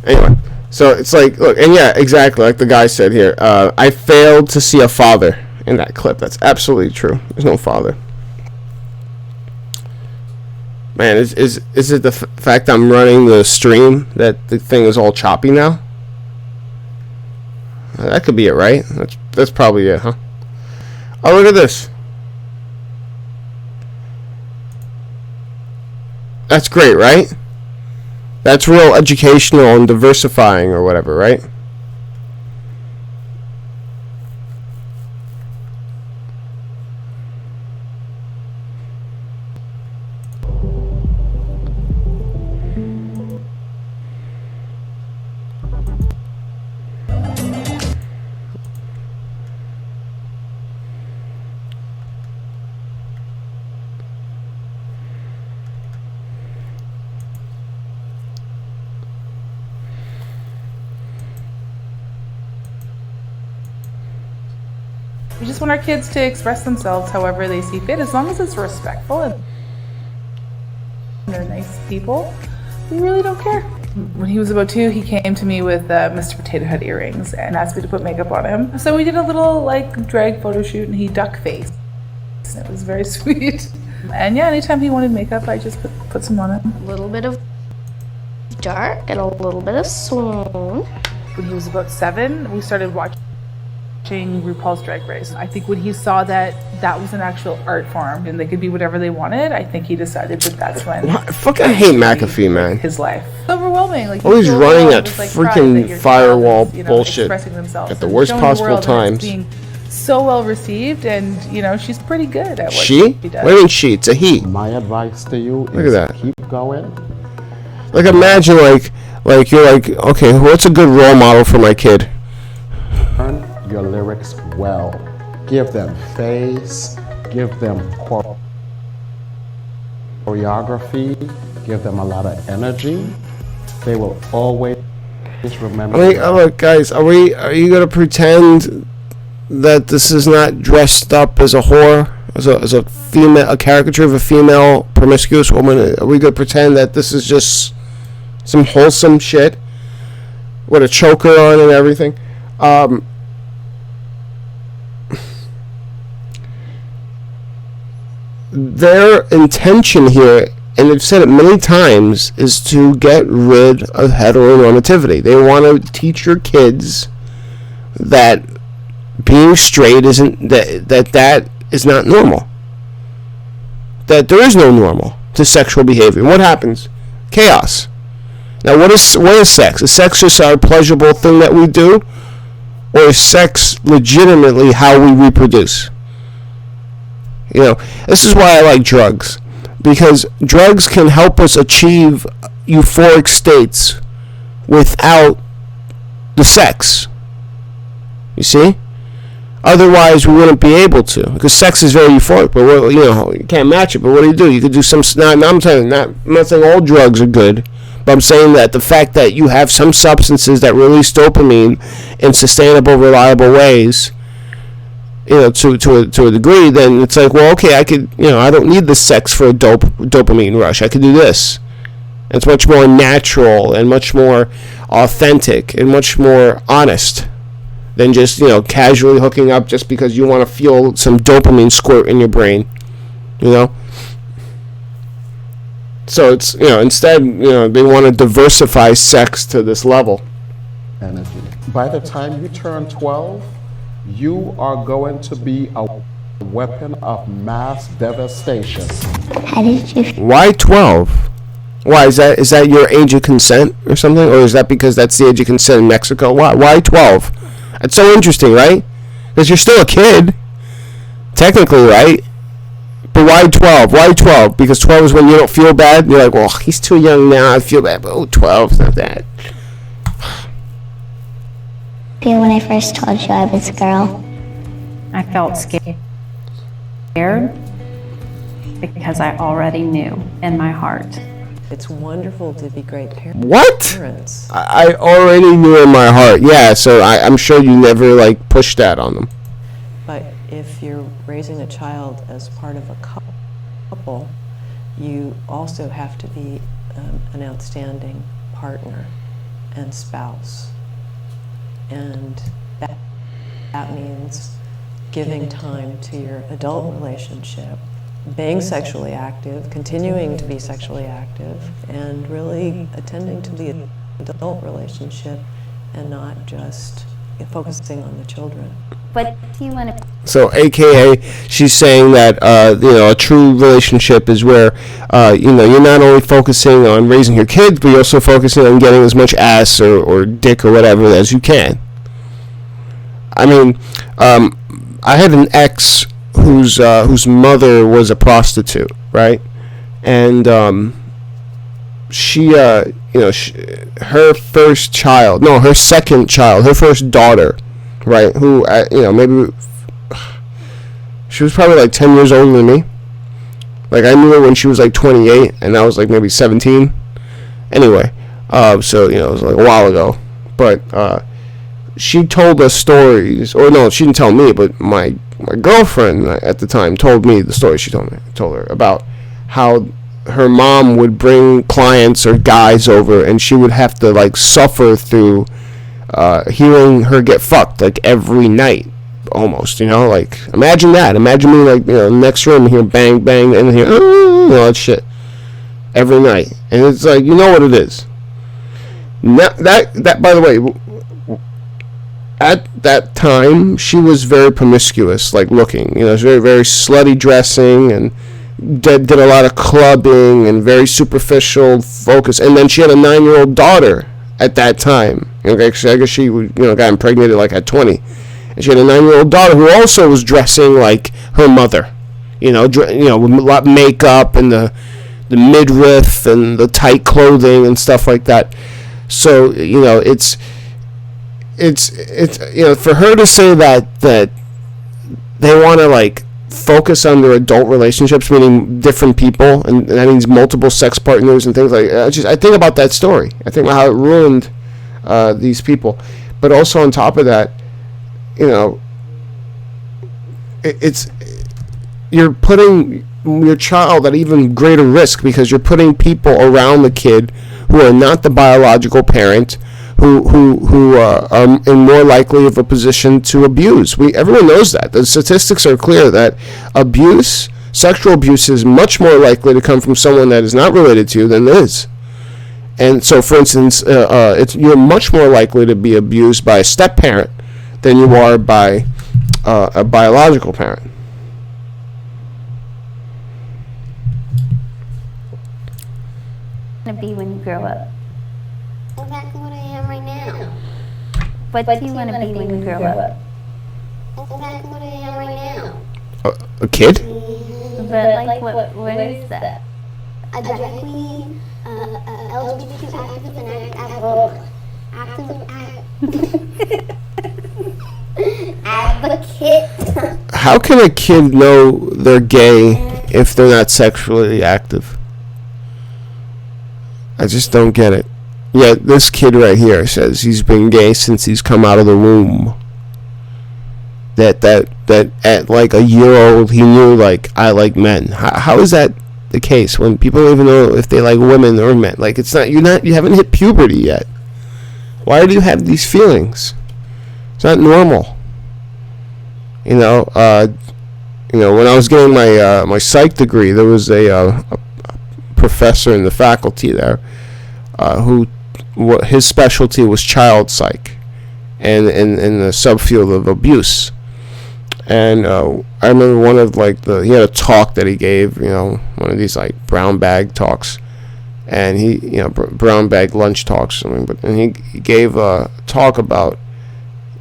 anyway. So it's like, look, and yeah, exactly like the guy said here. I failed to see a father in that clip. That's absolutely true. There's no father. Man, is it the fact I'm running the stream that the thing is all choppy now? That could be it, right? That's probably it, huh? Oh, look at this. That's great, right? That's real educational and diversifying or whatever, right? We just want our kids to express themselves however they see fit, as long as it's respectful and they're nice people. We really don't care. When he was about 2, he came to me with Mr. Potato Head earrings and asked me to put makeup on him. So we did a little drag photo shoot, and he duck faced. It was very sweet. And yeah, anytime he wanted makeup, I just put some on him. A little bit of dark and a little bit of swoon. When he was about 7, we started watching RuPaul's Drag Race. I think when he saw that was an actual art form and they could be whatever they wanted, I think he decided that that's when. Fuck, I hate McAfee, man. His life. It's overwhelming. Always running at freaking firewall bullshit at the worst possible times. Being so well received, and she's pretty good at what she does. What do you mean she? It's a he. My advice to you Look is at that. keep going. Like, imagine like you're like, okay, what's a good role model for my kid? Learn your lyrics well. Give them face, give them choreography, give them a lot of energy. They will always remember. Look, guys, are you gonna pretend that this is not dressed up as a whore, as a female, a caricature of a female promiscuous woman? Are we gonna pretend that this is just some wholesome shit with a choker on and everything? Their intention here, and they've said it many times, is to get rid of heteronormativity. They want to teach your kids that being straight isn't that is not normal. That there is no normal to sexual behavior. What happens? Chaos. Now, what is sex? Is sex just our pleasurable thing that we do, or is sex legitimately how we reproduce? This is why I like drugs, because drugs can help us achieve euphoric states without the sex. You see? Otherwise, we wouldn't be able to, because sex is very euphoric. But you can't match it. But what do? You could do some. I'm not saying all drugs are good, but I'm saying that the fact that you have some substances that release dopamine in sustainable, reliable ways, to a degree, then it's like, well, okay, I could, I don't need the sex for a dopamine rush. I could do this. It's much more natural and much more authentic and much more honest than just, casually hooking up just because you want to feel some dopamine squirt in your brain, So it's, instead, they want to diversify sex to this level. Energy. By the time you turn 12, you are going to be a weapon of mass devastation. Why 12? Why is that your age of consent or something, or is that because that's the age of consent in Mexico? Why 12? It's so interesting, right? Because you're still a kid, technically, right? But why 12? Why 12? Because 12 is when you don't feel bad. You're like, well, he's too young now. I feel bad. But 12 is not that. Feel when I first told you I was a girl? I felt scared because I already knew in my heart. It's wonderful to be great parents. What? I already knew in my heart. Yeah, so I'm sure you never, like, pushed that on them. But if you're raising a child as part of a couple, you also have to be an outstanding partner and spouse. And that means giving time to your adult relationship, being sexually active, continuing to be sexually active, and really attending to the adult relationship and not just focusing on the children. What do you want to... So, AKA, she's saying that, a true relationship is where, you're not only focusing on raising your kids, but you're also focusing on getting as much ass or dick or whatever as you can. I mean, I had an ex whose mother was a prostitute, right? And, her second child, her first daughter, right, who, maybe, she was probably like 10 years older than me. Like, I knew her when she was like 28, and I was like maybe 17. Anyway, so, it was like a while ago. But, she told us stories, or no, she didn't tell me, but my girlfriend at the time told me the story told her about how her mom would bring clients or guys over, and she would have to, like, suffer through hearing her get fucked, like, every night, almost, like, imagine that. Imagine me, like, next room, hear bang, bang, and hear, all that shit, every night. And it's like, you know what it is. That, by the way, at that time, she was very promiscuous, like, looking, she was very, very slutty dressing, and did a lot of clubbing, and very superficial focus, and then she had a 9-year-old daughter at that time. I guess she, got impregnated, like, at 20, and she had a 9-year-old daughter who also was dressing like her mother, with a lot of makeup, and the midriff, and the tight clothing, and stuff like that. So, it's for her to say that they want to, like, focus on their adult relationships, meaning different people, and that means multiple sex partners and things like that. I think about that story. I think about how it ruined these people. But also on top of that, you're putting your child at even greater risk, because you're putting people around the kid who are not the biological parent, who are in more likely of a position to abuse. Everyone knows that. The statistics are clear that sexual abuse is much more likely to come from someone that is not related to you than is. And so, for instance, you're much more likely to be abused by a step-parent than you are by a biological parent. To be when you grow up? Exactly what I am right now. What do you want to be when you grow up? Exactly what I am right now. A kid? But, like, what is that? A drag queen, LGBTQ activist, and advocate. How can a kid know they're gay if they're not sexually active? I just don't get it. Yet this kid right here says he's been gay since he's come out of the womb. That at like a year old he knew, like, I like men. How is that the case when people don't even know if they like women or men? Like, you haven't hit puberty yet. Why do you have these feelings? It's not normal. When I was getting my psych degree, there was a professor in the faculty there his specialty was child psych, and in the subfield of abuse. And I remember he had a talk that he gave, one of these, like, brown bag talks, and brown bag lunch talks, and he gave a talk about,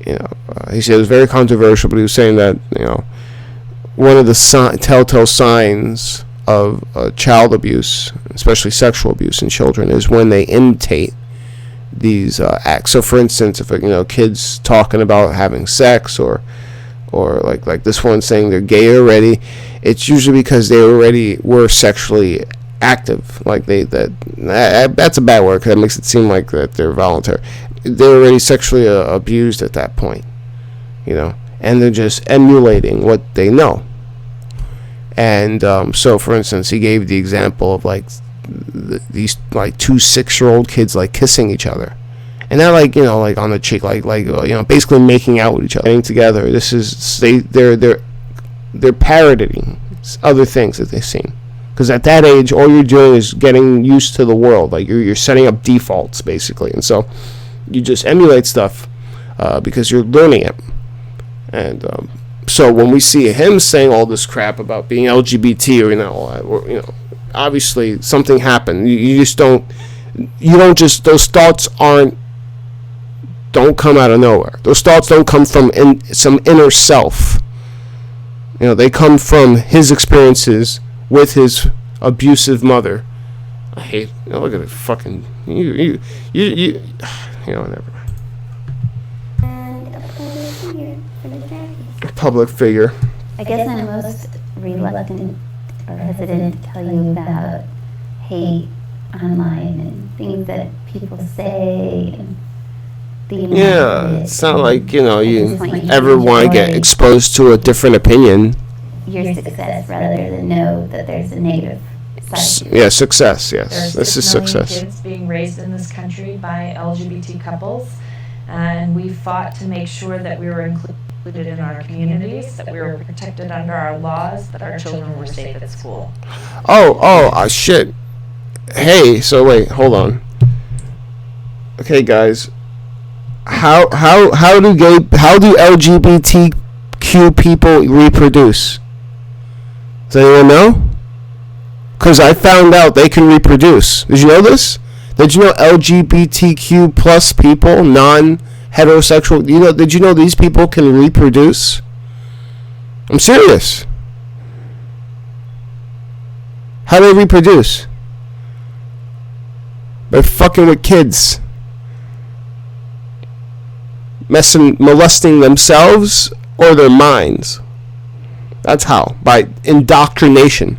he said it was very controversial, but he was saying that, one of the telltale signs of child abuse, especially sexual abuse in children, is when they imitate these acts. So, for instance, if kids talking about having sex, or like this one saying they're gay already, it's usually because they already were sexually active. Like that's a bad word because it makes it seem like that they're voluntary. They're already sexually abused at that point, and they're just emulating what they know. And so, for instance, he gave the example of these 2 6-year-old kids kissing each other, and they're on the cheek, basically making out with each other, getting together. This is they're parodying other things that they've seen, because at that age, all you're doing is getting used to the world. You're setting up defaults basically, and so you just emulate stuff because you're learning it. And so when we see him saying all this crap about being LGBT or obviously something happened. You don't just those thoughts don't come out of nowhere. Those thoughts don't come from some inner self. They come from his experiences with his abusive mother. I hate. Look at it, fucking you. Never mind. Public figure. I guess I'm most reluctant or hesitant to tell you about hate online and things that people say. And it's not like you ever want to get exposed to a different opinion. Your success rather than know that there's a negative side. Yeah, success. Yes, There's this is 6 million success. kids being raised in this country by LGBT couples, and we fought to make sure that we were included in our communities, that we were protected under our laws, that our children were safe at school. Shit. Hey, so wait, hold on. Okay, guys. How do LGBTQ people reproduce? Does anyone know? Because I found out they can reproduce. Did you know this? Did you know LGBTQ plus people, non-heterosexual, did you know these people can reproduce? I'm serious. How do they reproduce? By fucking with kids. Molesting themselves or their minds. That's how. By indoctrination.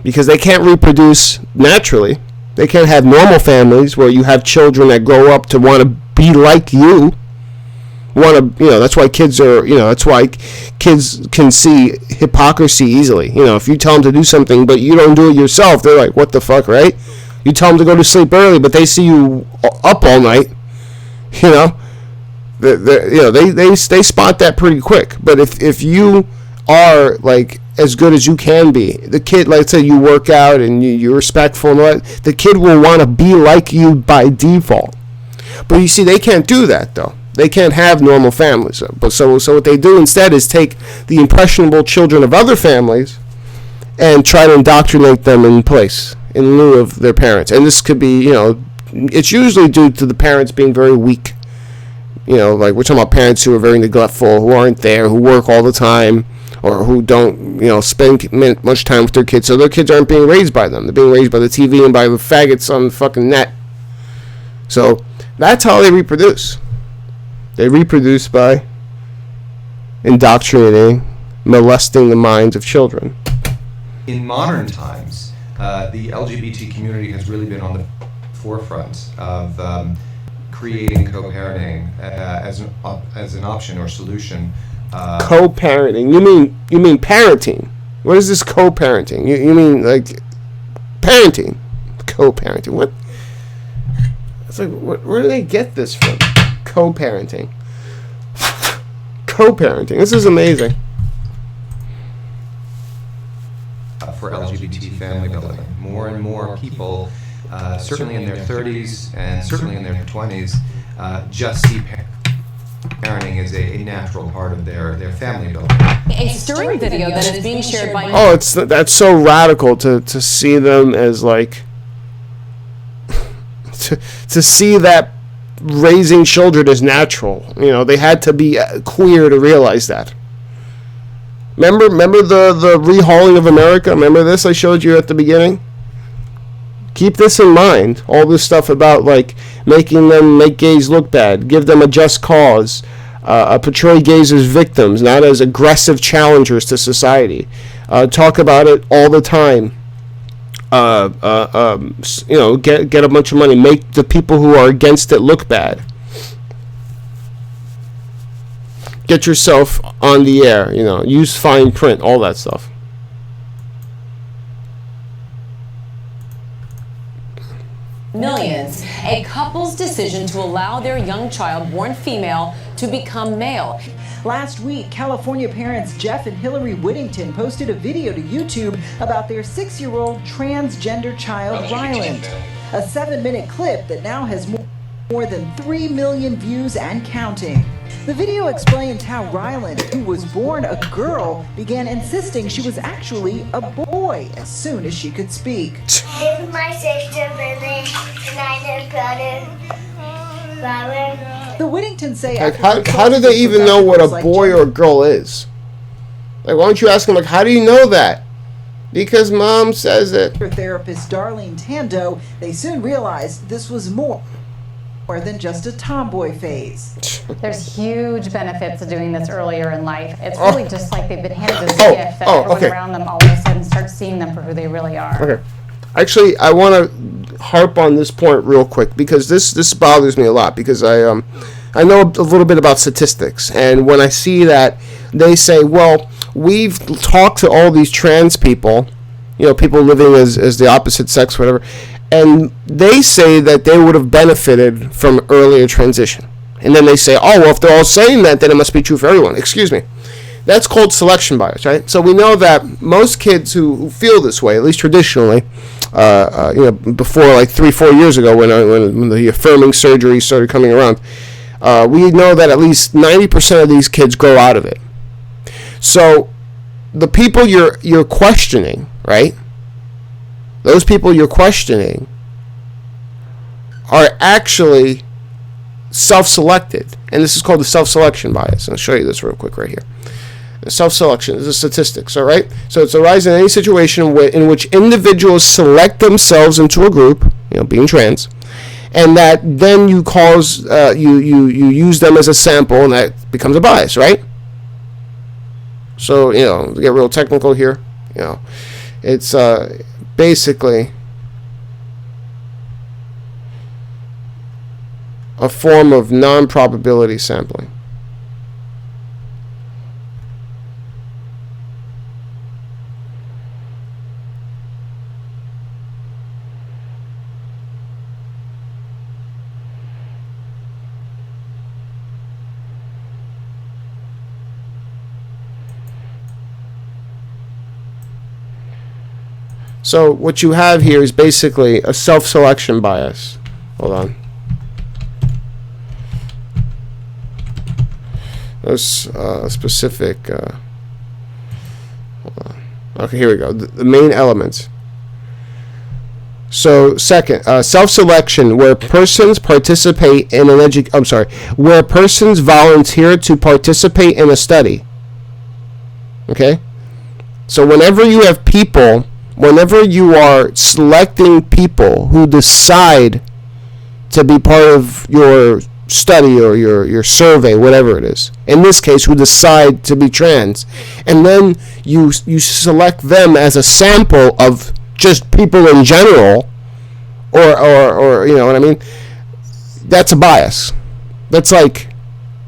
Because they can't reproduce naturally. They can't have normal families where you have children that grow up to want to be like you. That's why kids that's why kids can see hypocrisy easily. If you tell them to do something but you don't do it yourself, they're like, what the fuck, right? You tell them to go to sleep early, but they see you up all night. They spot that pretty quick. But if you are as good as you can be, the kid, let's say you work out and you're respectful and all that, the kid will want to be like you by default. But you see, they can't do that though. They can't have normal families. So what they do instead is take the impressionable children of other families and try to indoctrinate them in place in lieu of their parents. And this could be, it's usually due to the parents being very weak. We're talking about parents who are very neglectful, who aren't there, who work all the time, or who don't, spend much time with their kids. So their kids aren't being raised by them. They're being raised by the TV and by the faggots on the fucking net. So that's how they reproduce. They reproduce by indoctrinating, molesting the minds of children. In modern times, the LGBT community has really been on the forefront of creating co-parenting as an option or solution. Co-parenting? You mean parenting? What is this co-parenting? You mean parenting? Co-parenting? What? It's where do they get this from? Co-parenting. Co-parenting. This is amazing. For LGBT family building, more and more people, certainly in their 30s and certainly in their 20s, just see parenting as a natural part of their family building. A stirring video that is being shared by... that's so radical to see them as to see that raising children is natural. You know, they had to be queer to realize that. Remember the rehauling of America? Remember this I showed you at the beginning? Keep this in mind. All this stuff about like making them make gays look bad, give them a just cause, portray gays as victims, not as aggressive challengers to society. Talk about it all the time. You know, get a bunch of money, make the people who are against it look bad. Get yourself on the air, you know, use fine print, all that stuff. Millions. A couple's decision to allow their young child, born female, to become male. Last week, California parents Jeff and Hillary Whittington posted a video to YouTube about their 6-year-old transgender child, Ryland. A 7-minute clip that now has more than 3 million views and counting. The video explains how Ryland, who was born a girl, began insisting she was actually a boy as soon as she could speak. This is my sister, Lily, and I know brother. The Whittingtons say... Like, how do they even know what a boy or a girl is? Like, why don't you ask them, like, how do you know that? Because mom says it. Therapist Darlene Tando, they soon realized this was more than just a tomboy phase. There's huge benefits to doing this earlier in life. It's really just like they've been handed this gift that everyone around them all of a sudden starts seeing them for who they really are. Okay. Actually, I want to harp on this point real quick because this bothers me a lot because I know a little bit about statistics, and when I see that they say, well, we've talked to all these trans people, you know, people living as the opposite sex, whatever, and they say that they would have benefited from earlier transition. And then they say, oh, well, if they're all saying that, then it must be true for everyone. Excuse me. That's called selection bias, right? So we know that most kids who feel this way, at least traditionally, you know, before like 3-4 years ago when the affirming surgery started coming around, we know that at least 90% of these kids grow out of it. So the people you're questioning, right? Those people you're questioning are actually self-selected, and this is called the self-selection bias. I'll show you this real quick right here. Self-selection is a statistics, all right? So it's arising in any situation in which individuals select themselves into a group, you know, being trans, and that then you cause you use them as a sample, and that becomes a bias, right? So, you know, to get real technical here, you know, it's basically a form of non-probability sampling. So what you have here is basically a self-selection bias. Hold on. There's a specific... hold on. Okay, here we go. The main elements. So second, self-selection, where persons participate in an where persons volunteer to participate in a study. Okay? So whenever you have people... Whenever you are selecting people who decide to be part of your study or your survey, whatever it is, in this case, who decide to be trans, and then you select them as a sample of just people in general, or you know what I mean, that's a bias. That's like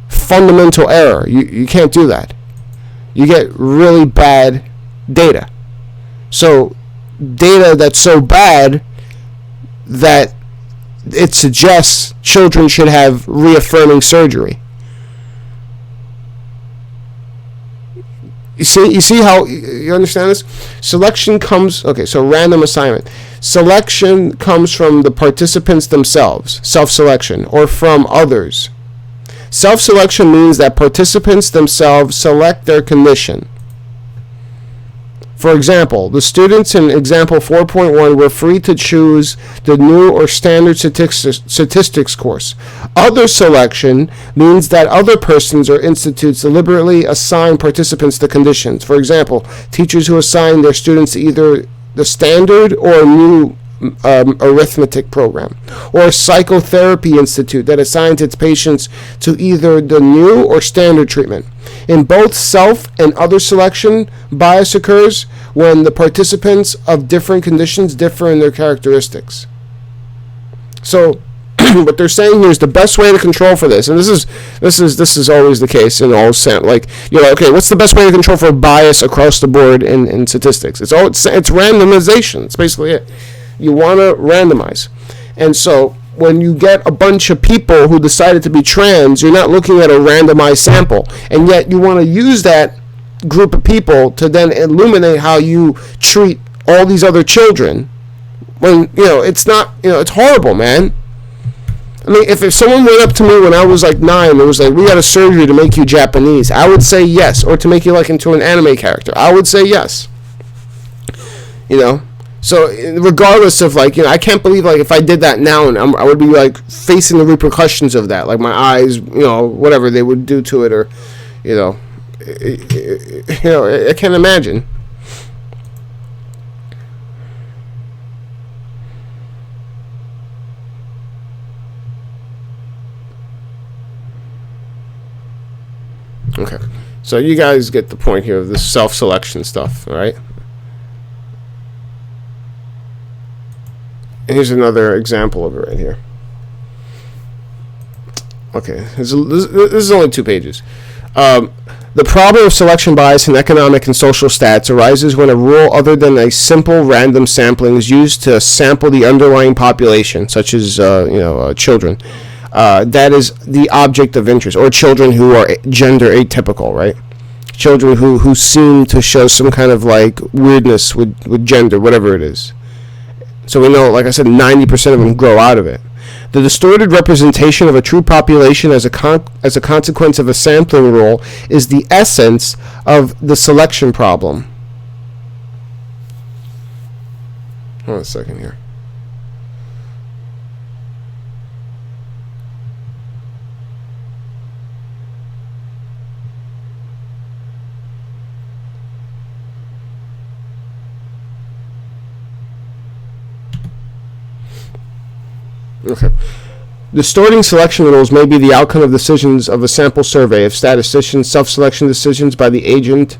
fundamental error. You can't do that. You get really bad data. So data that's so bad that it suggests children should have reaffirming surgery. You see how you understand this? Selection comes, so random assignment. Selection comes from the participants themselves, self-selection, or from others. Self-selection means that participants themselves select their condition. For example, the students in example 4.1 were free to choose the new or standard statistics course. Other selection means that other persons or institutes deliberately assign participants to conditions. For example, teachers who assign their students to either the standard or a new arithmetic program, or a psychotherapy institute that assigns its patients to either the new or standard treatment. In both self and other selection, bias occurs when the participants of different conditions differ in their characteristics. So what they're saying here is the best way to control for this, and this is always the case in all okay, what's the best way to control for bias across the board in statistics? It's randomization. It's basically it. You want to randomize. And so when you get a bunch of people who decided to be trans, you're not looking at a randomized sample. And yet you want to use that group of people to then illuminate how you treat all these other children. When, it's not, it's horrible, man. I mean, if someone went up to me when I was like 9 and was like, we had a surgery to make you Japanese, I would say yes. Or to make you like into an anime character, I would say yes. So regardless of I can't believe if I did that now and I would be facing the repercussions of that, my eyes, whatever they would do to it, or I can't imagine. Okay, so you guys get the point here of this self-selection stuff, all right? And here's another example of it right here. Okay, this is only 2 pages. The problem of selection bias in economic and social stats arises when a rule other than a simple random sampling is used to sample the underlying population, such as children. That is the object of interest, or children who are gender atypical, right? Children who seem to show some kind of weirdness with gender, whatever it is. So we know, like I said, 90% of them grow out of it. The distorted representation of a true population as a consequence of a sampling rule is the essence of the selection problem. Hold on a second here. Okay. Distorting selection rules may be the outcome of decisions of a sample survey of statisticians, self-selection decisions by the agent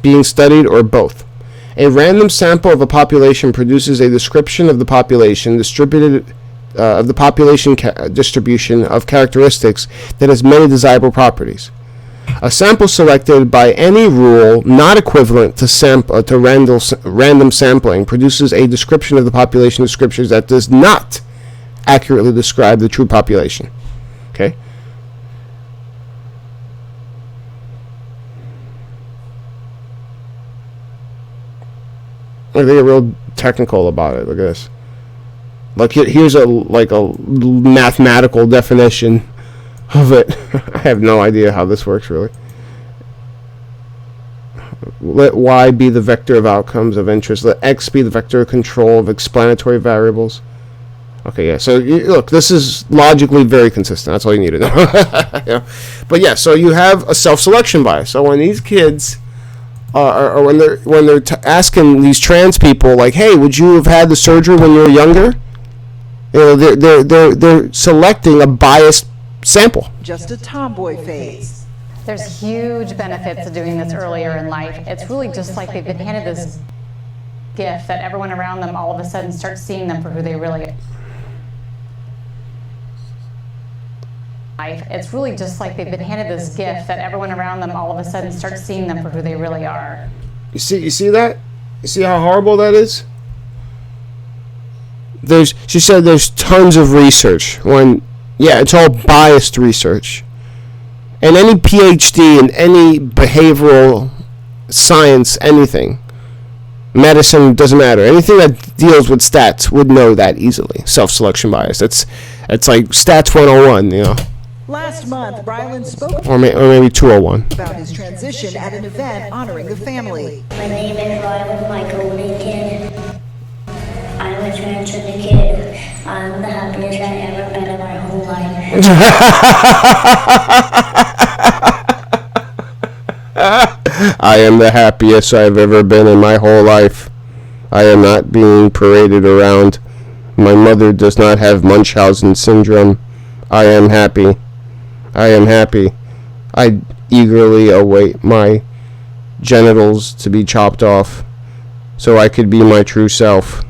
being studied, or both. A random sample of a population produces a description of the population distribution of characteristics that has many desirable properties. A sample selected by any rule not equivalent to random sampling produces a description of the population descriptions that does not accurately describe the true population. Okay? They get real technical about it. Look at this. Here's a mathematical definition of it. I have no idea how this works really. Let y be the vector of outcomes of interest. Let x be the vector of control of explanatory variables. Okay, yeah, so look, this is logically very consistent. That's all you need to know. But yeah, so you have a self-selection bias. So when these kids or when they're asking these trans people, hey, would you have had the surgery when you were younger? They're selecting a biased sample. Just a tomboy phase. There's huge benefits to doing this earlier in life. It's really just like they've been handed this gift that everyone around them all of a sudden starts seeing them for who they really are. It's really just like they've been handed this gift that everyone around them all of a sudden starts seeing them for who they really are. You see that? You see how horrible that is? She said there's tons of research. It's all biased research. And any PhD in any behavioral science, anything, medicine, doesn't matter. Anything that deals with stats would know that easily. Self-selection bias. It's like stats 101, Last month, Ryland spoke or maybe 201. about his transition at an event honoring the family. My name is Ryland Michael Whittington. I'm a transgender kid. I'm the happiest I've ever been in my whole life. I am the happiest I've ever been in my whole life. I am not being paraded around. My mother does not have Munchausen syndrome. I am happy. I am happy. I eagerly await my genitals to be chopped off so I could be my true self.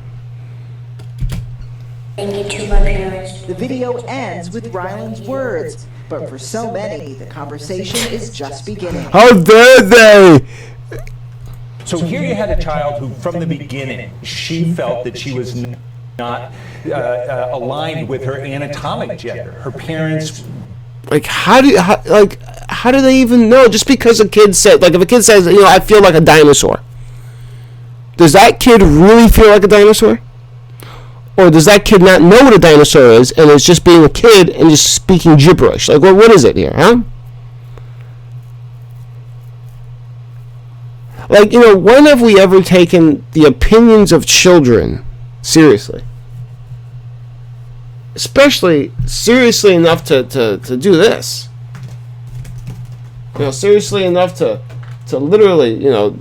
Thank you to my parents. The video ends with Ryland's words, but for so many, the conversation is just beginning. How dare they? So here you had a child who, from the beginning, she felt that she was not aligned with her anatomic gender. Her parents. Like, how do they even know? Just because a kid said, like, if a kid says, I feel like a dinosaur, does that kid really feel like a dinosaur? Or does that kid not know what a dinosaur is and is just being a kid and just speaking gibberish? Like, what is it here, huh? Like, when have we ever taken the opinions of children seriously? Especially seriously enough to do this. Seriously enough to literally,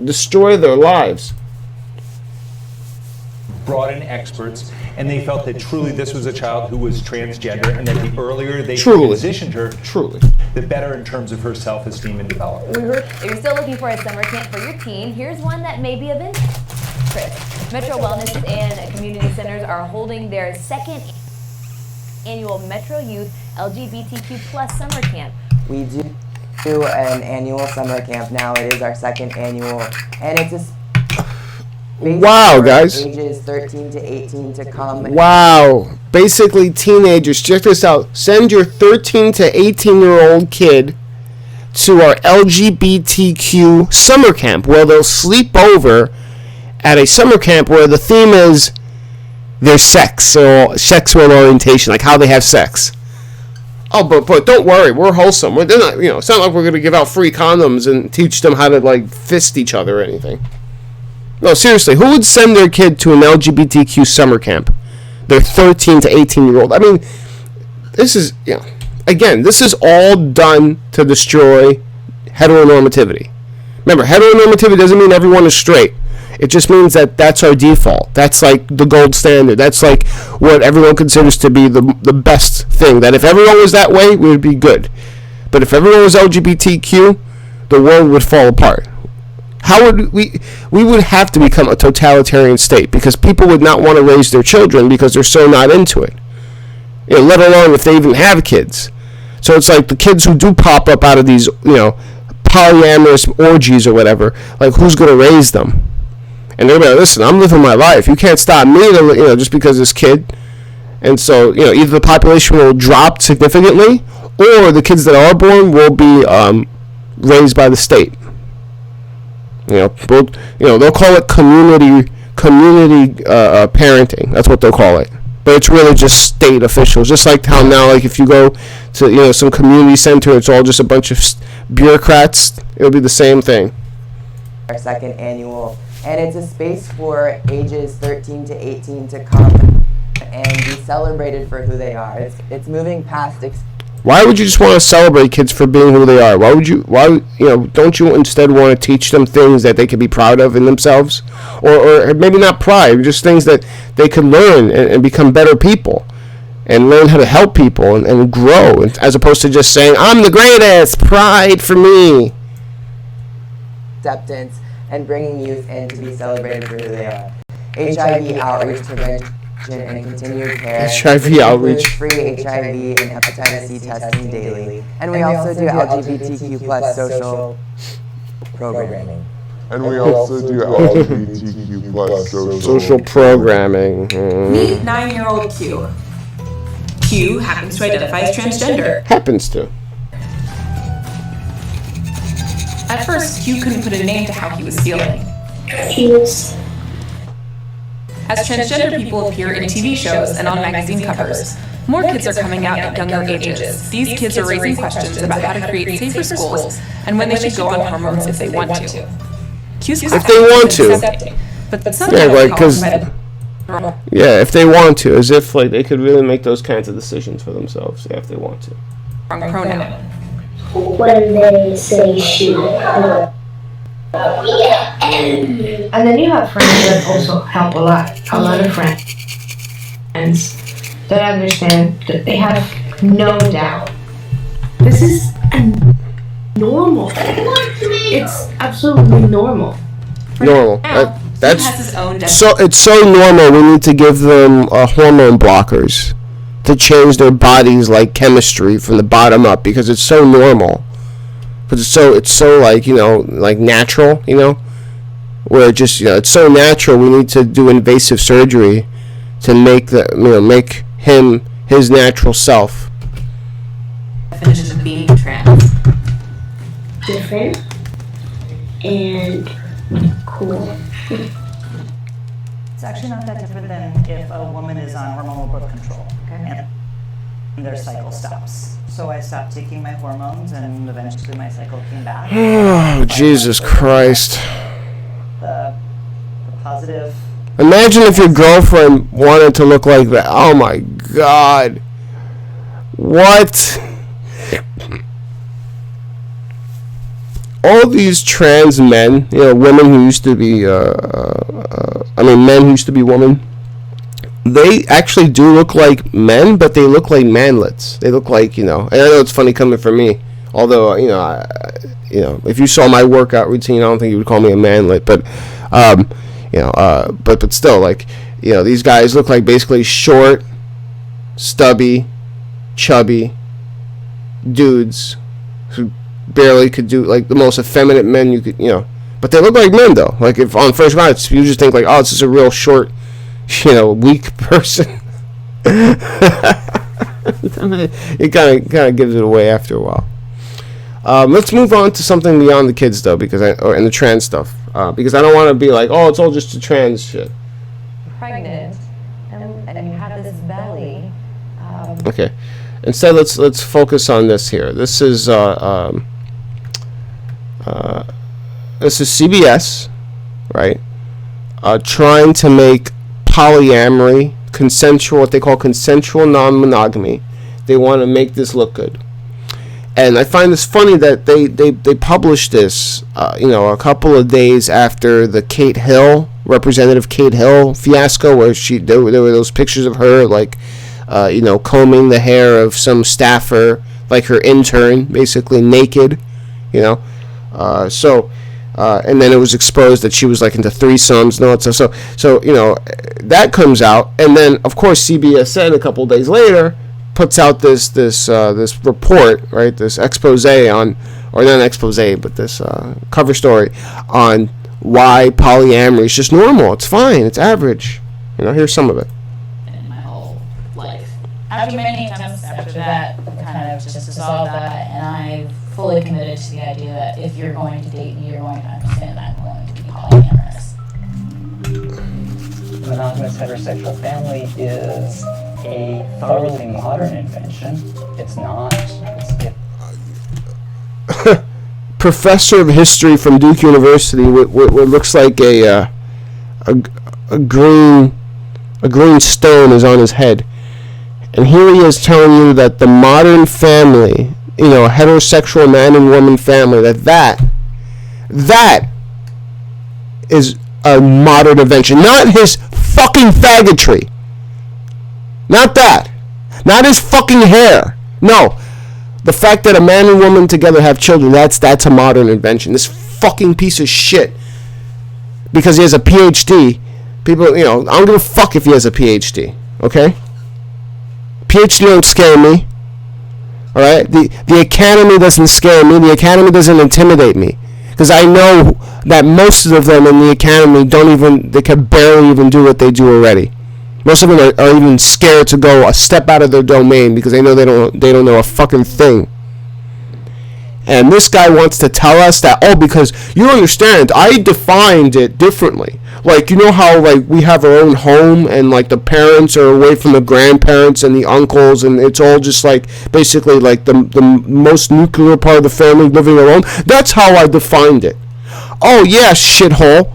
destroy their lives. Brought in experts, and they felt that truly this was a child who was transgender, and that the earlier they transitioned her, the better in terms of her self-esteem and development. If you're still looking for a summer camp for your teen, here's one that may be of interest. Metro Wellness and Community Centers are holding their second annual Metro Youth LGBTQ+ Summer Camp. We do an annual summer camp now. It is our second annual, and it's a wow, guys. Ages 13 to 18 to come. Wow. Basically, teenagers, check this out. Send your 13 to 18-year-old kid to our LGBTQ summer camp where they'll sleep over at a summer camp where the theme is their sex or sexual orientation, like how they have sex. Oh, but don't worry, we're wholesome. They're not, it's not like we're going to give out free condoms and teach them how to, like, fist each other or anything. No, seriously, who would send their kid to an LGBTQ summer camp? They're 13 to 18-year-old. I mean, this is, again, this is all done to destroy heteronormativity. Remember, heteronormativity doesn't mean everyone is straight. It just means that that's our default. That's like the gold standard. That's like what everyone considers to be the best thing. That if everyone was that way, we would be good. But if everyone was LGBTQ, the world would fall apart. How would we would have to become a totalitarian state because people would not want to raise their children because they're so not into it. Let alone if they even have kids. So it's like the kids who do pop up out of these, polyamorous orgies or whatever, like who's going to raise them? And they're like, listen, I'm living my life. You can't stop me, just because this kid. And so, either the population will drop significantly or the kids that are born will be raised by the state. They'll call it community parenting. That's what they'll call it. But it's really just state officials. Just like how now, like if you go to some community center, it's all just a bunch of bureaucrats. It'll be the same thing. Our second annual, and it's a space for ages 13 to 18 to come and be celebrated for who they are. It's moving past. Why would you just want to celebrate kids for being who they are? Don't you instead want to teach them things that they can be proud of in themselves? Or maybe not pride, just things that they can learn and become better people and learn how to help people and grow, as opposed to just saying, I'm the greatest, pride for me. Acceptance and bringing youth in to be celebrated for who they are. HIV outreach prevention and continued care. HIV outreach. Free HIV and hepatitis C testing daily. And we also do LGBTQ plus social programming. And we also do LGBTQ plus social programming. Meet 9-year-old Q. Q happens to identify as transgender. Happens to. At first, Q couldn't put a name to how he was feeling. As transgender people appear in TV shows and on magazine covers, More kids are coming out at younger ages. These kids are raising questions about how to create safer schools and when they should go on hormones if they want to. If they want to. But some Yeah, like, because yeah, if they want to, as if like they could really make those kinds of decisions for themselves, yeah, if they want to. wrong pronoun. When they say she. And then you have friends that also help a lot of friends that understand that they have no doubt. This is a normal thing. It's absolutely normal. Normal. That's has his own so. It's so normal. We need to give them hormone blockers to change their bodies like chemistry from the bottom up because it's so normal. But it's so like like natural, where it just it's so natural. We need to do invasive surgery to make make him his natural self. Definition of being trans. Different and cool. It's actually not that different than if a woman is on hormonal birth control and their cycle stops. So I stopped taking my hormones and eventually my cycle came back. Oh, Jesus Christ. The positive. Imagine if your girlfriend wanted to look like that. Oh my God. What? All these trans men, women who used to be, men who used to be women, they actually do look like men, but they look like manlets. They look like, and I know it's funny coming from me, although, if you saw my workout routine, I don't think you would call me a manlet, but, but still, like, these guys look like basically short, stubby, chubby dudes who barely could do like the most effeminate men you could, but they look like men though. Like if on first glance you just think like, oh, this is a real short, weak person. It kind of gives it away after a while. Let's move on to something beyond the kids though, and the trans stuff, because I don't want to be like, oh, it's all just the trans shit. Pregnant, and you have this belly. Okay, instead let's focus on this here. This is CBS, right? Trying to make polyamory what they call consensual non-monogamy. They want to make this look good. And I find this funny that they published this, a couple of days after the Representative Kate Hill fiasco, where there were those pictures of her, like, combing the hair of some staffer, like her intern, basically naked, and then it was exposed that she was like into threesomes and all that stuff. So that comes out, and then of course CBSN a couple days later puts out this report, right? This expose on, or not an expose, but this cover story on why polyamory is just normal. It's fine. It's average. Here's some of it. In my whole life. After many attempts after that, kind of just dissolved that, and I fully committed to the idea that if you're going to date me, you're going to understand that I'm going to be polyamorous. Monogamous heterosexual family is a thoroughly modern invention. It's not. Professor of history from Duke University, what looks like a green stone is on his head, and here he is telling you that the modern family, a heterosexual man and woman family, that is a modern invention, not his fucking faggotry, not that, not his fucking hair, no. The fact that a man and woman together have children, that's a modern invention. This fucking piece of shit, because he has a PhD, people, I don't give a fuck if he has a PhD, okay? PhD don't scare me, all right? The academy doesn't scare me. The academy doesn't intimidate me, because I know that most of them in the academy they can barely even do what they do already. Most of them are even scared to go a step out of their domain because they know they don't know a fucking thing. And this guy wants to tell us that, oh, because you don't understand, I defined it differently. Like, you know how, like, we have our own home and, like, the parents are away from the grandparents and the uncles, and it's all just, like, basically, like, the most nuclear part of the family living alone? That's how I defined it. Oh, yeah, shithole.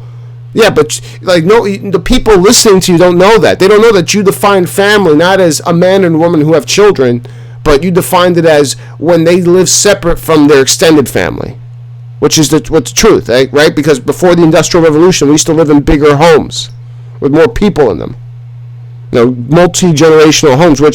Yeah, but, like, no, the people listening to you don't know that. They don't know that you define family not as a man and a woman who have children, but you defined it as when they live separate from their extended family, which is what's the truth, right? Because before the Industrial Revolution, we used to live in bigger homes with more people in them. You know, multi-generational homes, which